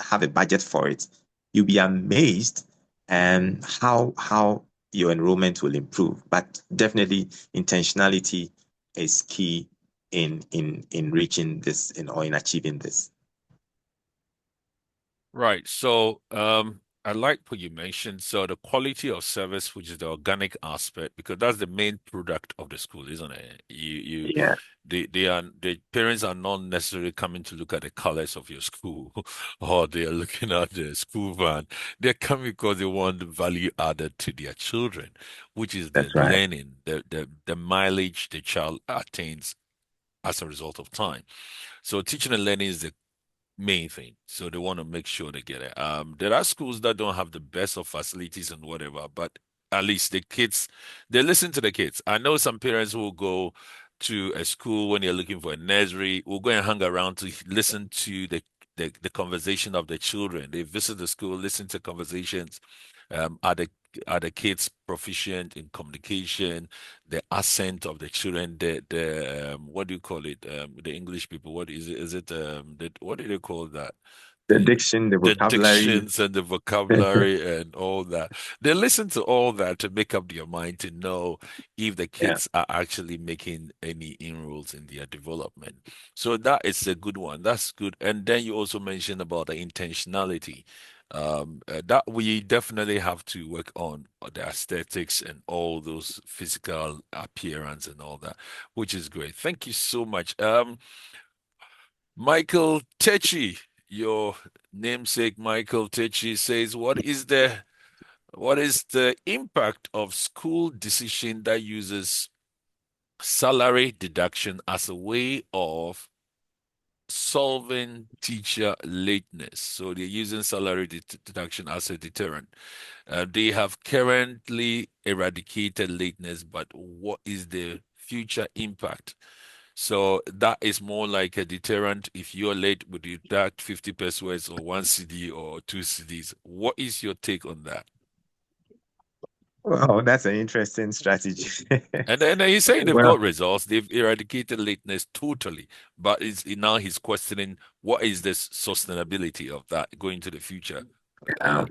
have a budget for it, you'll be amazed how your enrollment will improve. But definitely intentionality is key in reaching this or in achieving this. right. So, I like what you mentioned. So the quality of service, which is the organic aspect, because that's the main product of the school, isn't it? Yeah, The parents are not necessarily coming to look at the colors of your school, or they are looking at the school van. They're coming because they want the value added to their children, which is the that's right. learning, the mileage the child attains as a result of time. So teaching and learning is the main thing. So they want to make sure they get it. There are schools that don't have the best of facilities and whatever, but at least the kids, they listen to the kids. I know some parents who will go to a school when they're looking for a nursery, will go and hang around to listen to the conversation of the children. They visit the school, listen to conversations at are the kids proficient in communication, the accent of the children, the what do you call it? The English people, what is it? Is it what do they call that? The diction, the The vocabulary. dictions and the vocabulary and all that. They listen to all that to make up their mind to know if the Yeah. kids are actually making any inroads in their development. So that is a good one. That's good. And then you also mentioned about the intentionality. That we definitely have to work on the aesthetics and all those physical appearance and all that, which is great. Thank you so much. Michael Techi, your namesake Michael Techi says, what is the impact of school decision that uses salary deduction as a way of solving teacher lateness? So they're using salary deduction as a deterrent. They have currently eradicated lateness, but what is the future impact? So that is more like a deterrent. If you're late, would you deduct 50 pesos or one CD or two CDs? What is your take on that? Wow, that's an interesting strategy. And then he's saying they've Well, got results. They've eradicated lateness totally. But now he's questioning what is this sustainability of that going to the future? um,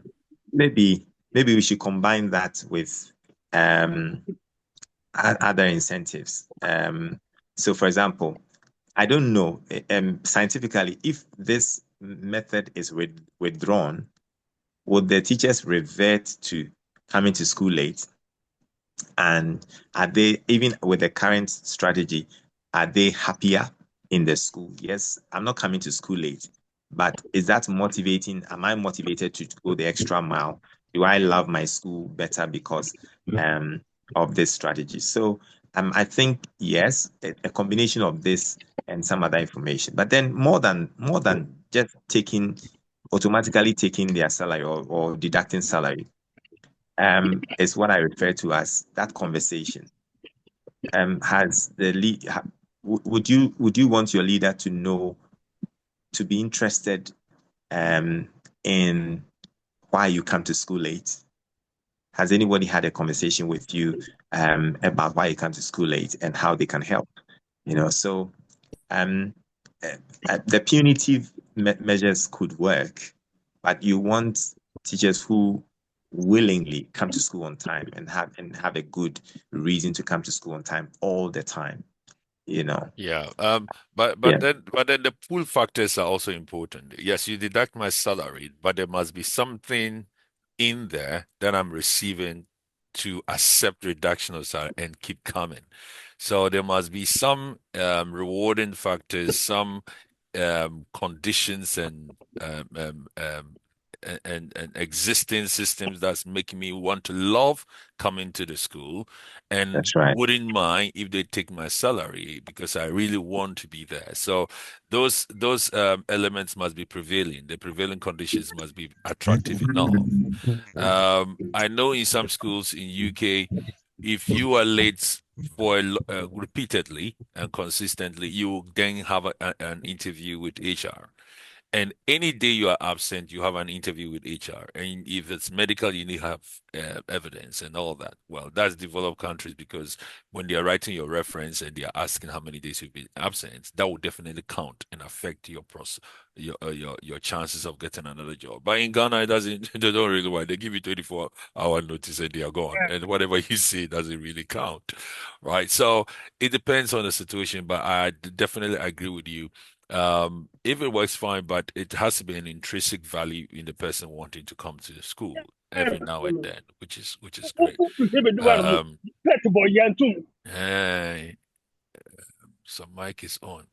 maybe we should combine that with um, other incentives. So, for example, I don't know scientifically if this method is withdrawn, would the teachers revert to coming to school late? And are they, even with the current strategy, are they happier in the school? Yes, I'm not coming to school late, but is that motivating? Am I motivated to go the extra mile? Do I love my school better because um, of this strategy? So I think yes, a combination of this and some other information. But then more than just automatically taking their salary or deducting salary, is what I refer to as that conversation. Has the lead? Would you want your leader to know, to be interested in why you come to school late? Has anybody had a conversation with you about why you come to school late and how they can help? So um, the punitive measures could work, but you want teachers who willingly come to school on time and have a good reason to come to school on time all the time. You know, Yeah, but yeah, then the pull factors are also important. Yes, you deduct my salary, but there must be something in there that I'm receiving to accept reduction of salary and keep coming. So there must be some rewarding factors, some conditions and existing systems that's making me want to love coming to the school and that's right. wouldn't mind if they take my salary because I really want to be there. So those elements must be prevailing. The prevailing conditions must be attractive enough. I know in some schools in UK, if you are late repeatedly and consistently, you then have an interview with HR. And any day you are absent, you have an interview with HR. And if it's medical, you need to have evidence and all that. Well, that's developed countries because when they are writing your reference and they are asking how many days you've been absent, that will definitely count and affect your your chances of getting another job. But in Ghana, it doesn't. They don't really want. They give you 24-hour notice and they are gone. And whatever you say doesn't really count, right? So it depends on the situation. But I definitely agree with you, if it works fine, but it has to be an intrinsic value in the person wanting to come to the school every now and then, which is great. Um, hey, so mic is on.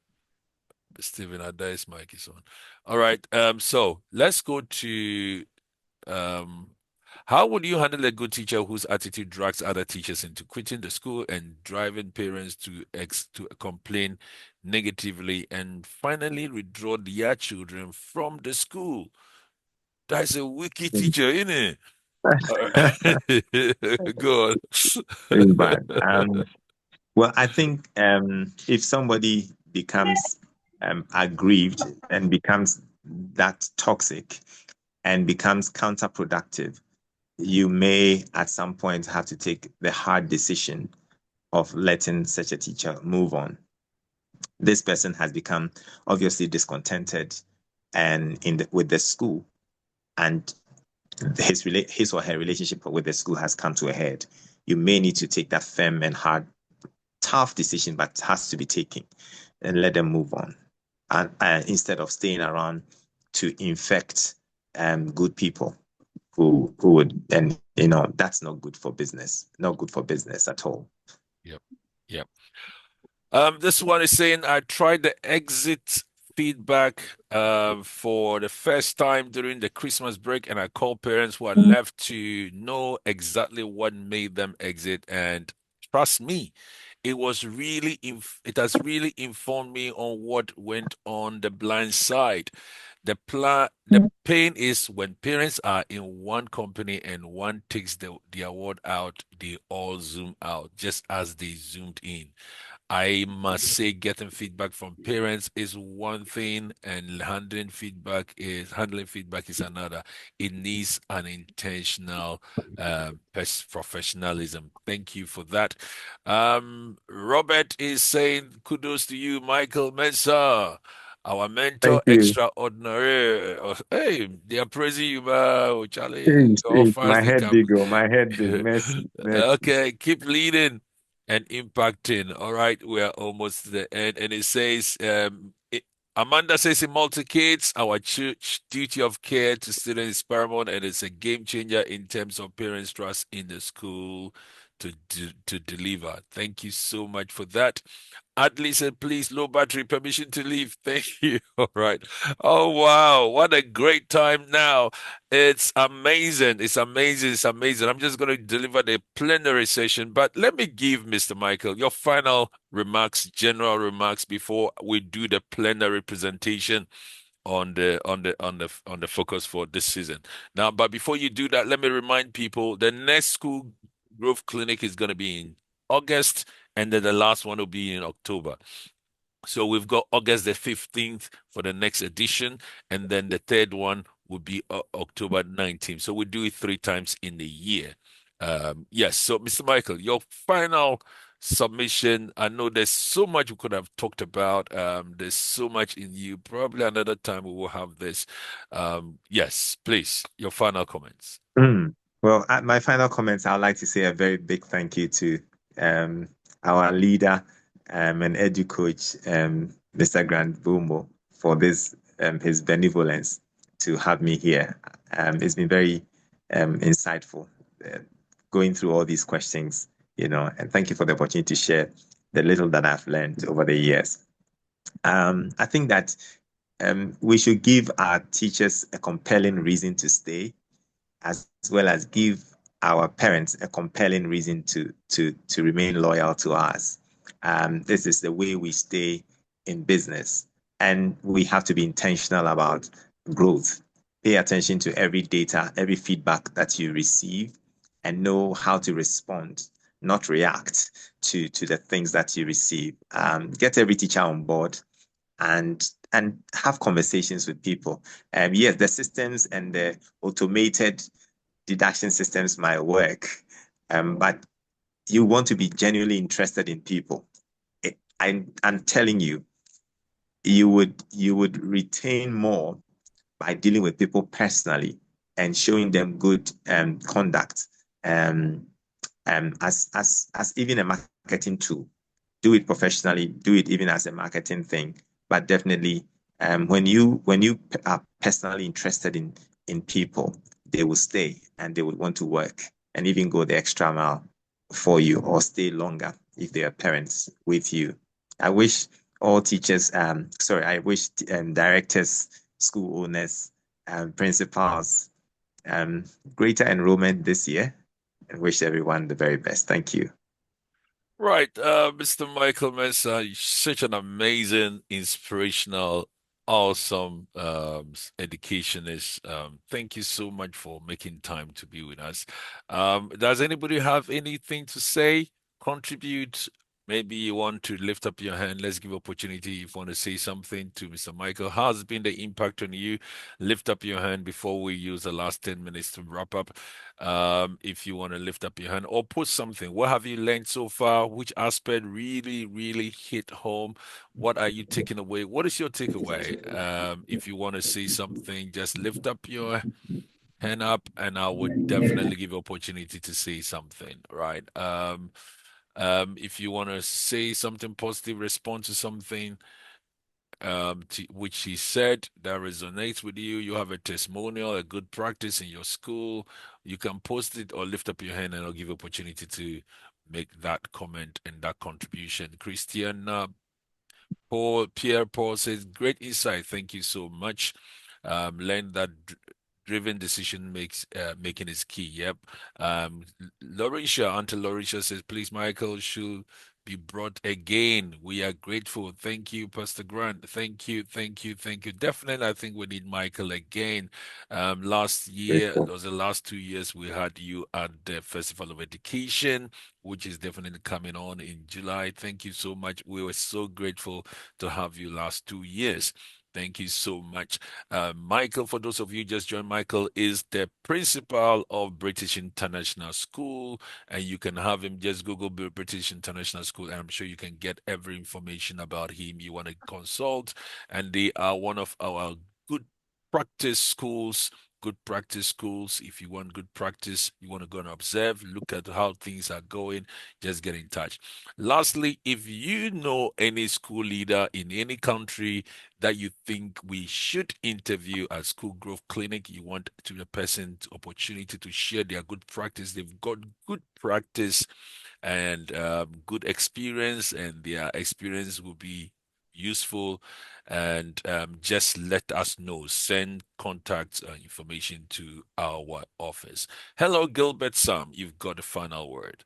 Stephen Adai's mic is on. All right. So let's go to um, how would you handle a good teacher whose attitude drags other teachers into quitting the school and driving parents to complain negatively and finally withdraw their children from the school? That's a wicked teacher, isn't it? Good. Very bad. Well, I think if somebody becomes aggrieved and becomes that toxic and becomes counterproductive, you may at some point have to take the hard decision of letting such a teacher move on. This person has become obviously discontented and with the school, and his or her relationship with the school has come to a head. You may need to take that firm and hard, tough decision, but it has to be taken, and let them move on, and instead of staying around to infect good people who would, and that's not good for business, not good for business at all. Yep. Yep. This one is saying I tried the exit feedback for the first time during the Christmas break, and I called parents who had left to know exactly what made them exit. And trust me, it has really informed me on what went on the blind side. The pain is when parents are in one company and one takes the award out, they all zoom out, just as they zoomed in. I must say, getting feedback from parents is one thing, and handling feedback is another. It needs an intentional professionalism. Thank you for that. Robert is saying, kudos to you, Michael Mensah, our mentor Thank you. extraordinary. Oh, hey, they are praising you, Charlie. Please, Your please, fans, my they head come. big, oh, my head big. Mercy, mercy. Okay, keep leading and impacting. All right, we are almost to the end. And it says, Amanda says in multi kids, our church duty of care to students is paramount, and it's a game changer in terms of parents' trust in the school to deliver. Thank you so much for that. Adley said, please, low battery, permission to leave. Thank you. All right. Oh, wow. What a great time now. It's amazing. It's amazing. It's amazing. I'm just going to deliver the plenary session, but let me give Mr. Michael your final remarks, general remarks before we do the plenary presentation on the focus for this season. Now, but before you do that, let me remind people the next school growth clinic is going to be in August, and then the last one will be in October. So we've got August the 15th for the next edition, and then the third one will be October 19th. So we do it 3 times in the year. Yes, so Mr. Michael, your final submission. I know there's so much we could have talked about. There's so much in you. Probably another time we will have this. Yes, please, your final comments. Mm. Well, at my final comments, I'd like to say a very big thank you to um, our leader and edu coach, Mr. Grant Bulmuo, for this his benevolence to have me here. It's been very insightful uh, going through all these questions, and thank you for the opportunity to share the little that I've learned over the years. I think that we should give our teachers a compelling reason to stay, as well as give our parents a compelling reason to remain loyal to us. This is the way we stay in business, and we have to be intentional about growth. Pay attention to every data, every feedback that you receive, and know how to respond, not react to the things that you receive. Get every teacher on board and have conversations with people. Yes, the systems and the automated deduction systems might work, but you want to be genuinely interested in people. I'm telling you, you would retain more by dealing with people personally and showing them good conduct, um, as even a marketing tool. Do it professionally, do it even as a marketing thing, but definitely when you are personally interested in people, they will stay and they would want to work and even go the extra mile for you or stay longer if they are parents with you. I wish all teachers, I wish directors, school owners, principals, um, greater enrollment this year, and wish everyone the very best. Thank you. Right, Mr. Michael Mensah, you're such an amazing, inspirational, awesome educationist. Thank you so much for making time to be with us. Does anybody have anything to say, contribute? Maybe you want to lift up your hand. Let's give opportunity if you want to say something to Mr. Michael. How's been the impact on you? Lift up your hand before we use the last 10 minutes to wrap up. If you want to lift up your hand or put something, what have you learned so far? Which aspect really, really hit home? What are you taking away? What is your takeaway? If you want to say something, just lift up your hand up and I would definitely give you opportunity to say something, right? If you want to say something positive, respond to something which he said that resonates with you, you have a testimonial, a good practice in your school, you can post it or lift up your hand and I'll give you opportunity to make that comment and that contribution. Christian Pierre Paul says, great insight. Thank you so much. Learn that driven decision making is key. Yep. Auntie Laurentia says, please, Michael should be brought again. We are grateful. Thank you, Pastor Grant. Thank you, thank you, thank you. Definitely, I think we need Michael again. Last year, it Grateful. was the last 2 years we had you at the Festival of Education, which is definitely coming on in July. Thank you so much. We were so grateful to have you last 2 years. Thank you so much. Michael, for those of you just joined, Michael is the principal of British International School, and you can have him just Google British International School, and I'm sure you can get every information about him you want to consult. And they are one of our good practice schools. Good practice schools. If you want good practice, you want to go and observe, look at how things are going, just get in touch. Lastly, if you know any school leader in any country that you think we should interview at School Growth Clinic, you want to the person opportunity to share their good practice. They've got good practice and good experience, and their experience will be useful. And just let us know. Send contact information to our office. Hello, Gilbert Sam. You've got the final word.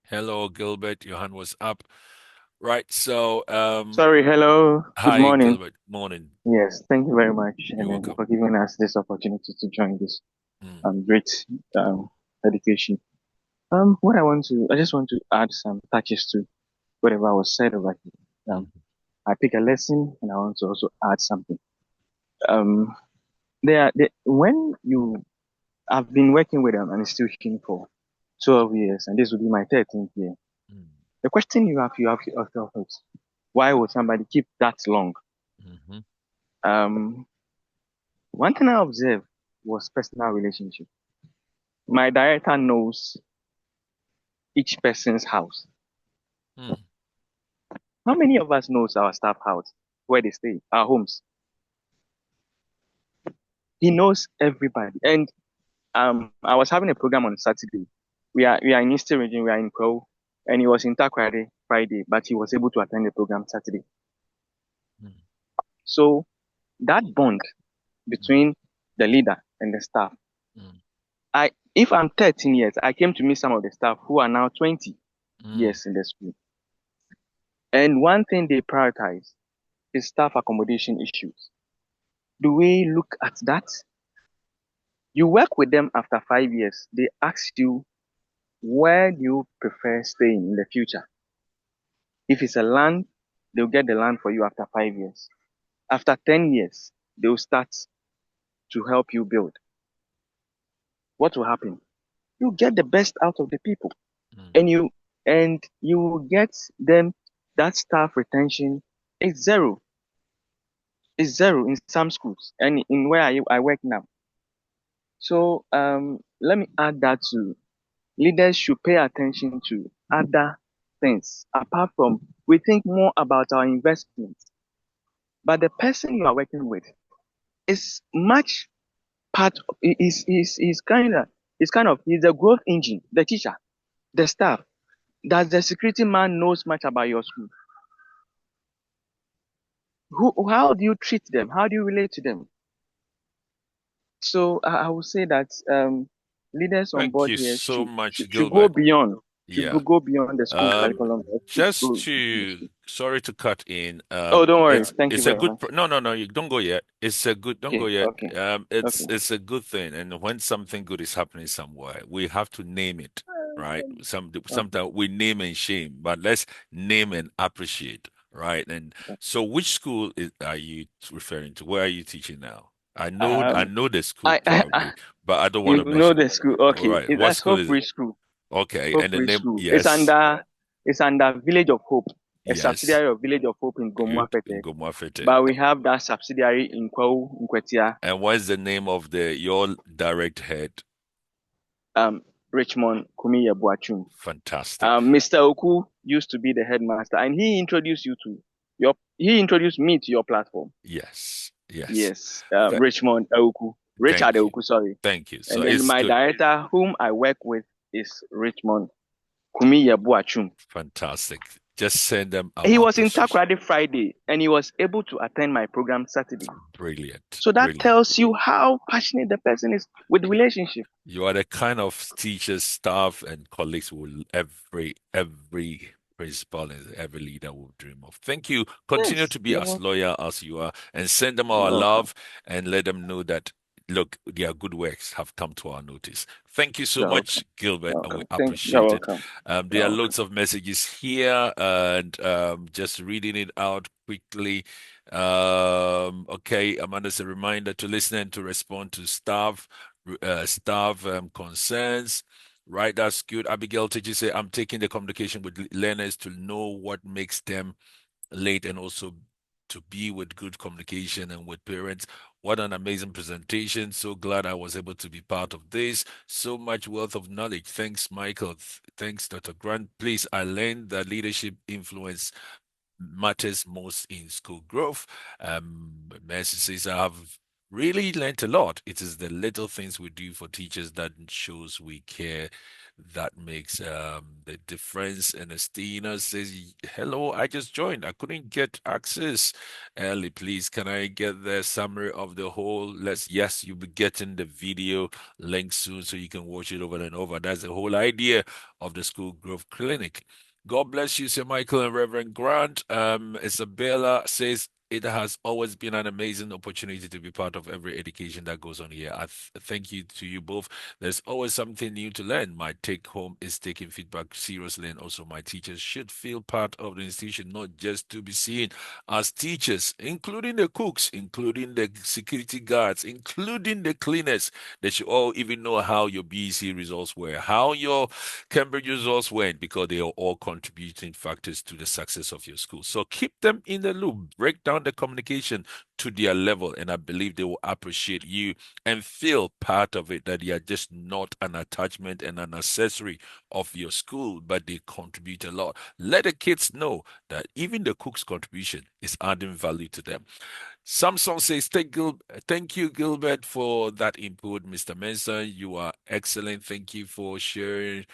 Hello, Gilbert. Your hand was up. Right. So, Sorry, hello. Good hi, morning. Gilbert. Morning. Yes, thank you very much, You're and welcome. for giving us this opportunity to join this Mm, great um, education. I just want to add some touches to whatever was said over here. mm, I pick a lesson, and I want to also add something. Um, when you I've been working with an institution for 12 years, and this will be my 13th year. mm, The question you have yourself is, why would somebody keep that long? mhm, Um, One thing I observed was personal relationship. My director knows each person's house. mm, How many of us knows our staff house, where they stay, our homes? He knows everybody. And I was having a program on Saturday. We are in Eastern region, we are in Crow, and he was in Takrady Friday, but he was able to attend the program Saturday. mm, So that bond between the leader and the staff. mm, If I'm 13 years, I came to meet some of the staff who are now 20 mm, years in the school. And one thing they prioritize is staff accommodation issues. Do we look at that? You work with them after 5 years. They ask you, where do you prefer staying in the future? If it's a land, they'll get the land for you after 5 years. After 10 years, they'll start to help you build. What will happen? You get the best out of the people, mm, and you will get them. That staff retention is zero. It's zero in some schools, and in where I work now. So let me add that to leaders should pay attention to other things apart from we think more about our investments, but the person you are working with is much part is kind of he's a growth engine, the teacher, the staff. Does the security man knows much about your school? How do you treat them? How do you relate to them? So I would say that leaders on Thank board you here so should, much, should, should go Gilbert. beyond. Yeah. go beyond the school Um, curriculum. just Go to the to school. sorry to cut in. Oh, don't worry. Thank you It's a very good much. pro no no no you don't go yet. It's a good don't go Okay, yet. okay, okay. It's a good thing, and when something good is happening somewhere, we have to name it, right? Okay. Sometimes we name and shame, but let's name and appreciate, right? And so, which school are you referring to? Where are you teaching now? I Um, know the school I probably, but I don't want you to know mention. the school. All Okay, right, what that's school Hope is it? Free School. Okay, Hope and the Free name, School. yes, It's under Village of Hope, a yes. subsidiary of Village of Hope in Good. Gomuapete. Ngomafete. But we have that subsidiary in Kwau, Nkwetia, And what's the name of the your direct head? um, Richmond Kumiye Boachum. Fantastic. Mr. Oku used to be the headmaster, and he introduced me to your platform. Yes. Yes. Yes, Th Richmond Oku, Richard Thank you. Oku, sorry. Thank you. So And then it's my good. director, whom I work with, is Richmond Kumiye Boachum. Fantastic. Just send them He our was in appreciation. Takoradi Friday, and he was able to attend my program Saturday. Brilliant. So that Brilliant. tells you how passionate the person is with relationship. You are the kind of teachers, staff, and colleagues who every principal and every leader will dream of. Thank you. Continue Yes, to be you're as welcome. loyal as you are, and send them our You're welcome. love and let them know that look, their good works have come to our notice. Thank you so You're welcome. much, Gilbert, You're and we welcome. You're appreciate it. welcome. There You're are welcome. loads of messages here, and just reading it out quickly. Okay, Amanda, as a reminder to listen and to respond to staff concerns. Right, that's good. Abigail teaches say, I'm taking the communication with learners to know what makes them late and also to be with good communication and with parents. What an amazing presentation. So glad I was able to be part of this. So much wealth of knowledge. Thanks, Michael. Thanks, Dr. Grant. Please, I learned that leadership influence matters most in school growth. Mercy says, I have really learned a lot. It is the little things we do for teachers that shows we care that makes the difference. And Estina says, hello, I just joined. I couldn't get access early. Please, can I get the summary of the whole? Yes, you'll be getting the video link soon so you can watch it over and over. That's the whole idea of the School Growth Clinic. God bless you, Sir Michael and Reverend Grant. Isabella says it has always been an amazing opportunity to be part of every education that goes on here. I thank you to you both. There's always something new to learn. My take home is taking feedback seriously, and also my teachers should feel part of the institution, not just to be seen as teachers, including the cooks, including the security guards, including the cleaners. They should all even know how your BEC results were, how your Cambridge results went, because they are all contributing factors to the success of your school. So keep them in the loop, break down the communication to their level, and I believe they will appreciate you and feel part of it, that they are just not an attachment and an accessory of your school, but they contribute a lot. Let the kids know that even the cook's contribution is adding value to them. Samson says, thank you, Gilbert, for that input. Mr. Manson, you are excellent. Thank you for sharing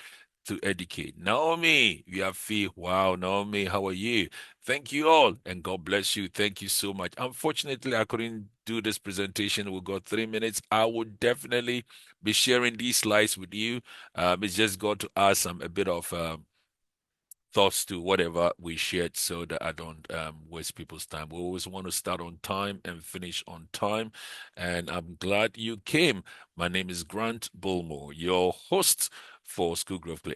to educate. Naomi, we have faith. Wow, Naomi, how are you? Thank you all, and God bless you. Thank you so much. Unfortunately, I couldn't do this presentation. We got 3 minutes. I would definitely be sharing these slides with you. It's just got to add a bit of thoughts to whatever we shared so that I don't waste people's time. We always want to start on time and finish on time. And I'm glad you came. My name is Grant Bulmuo, your host for School Growth Play.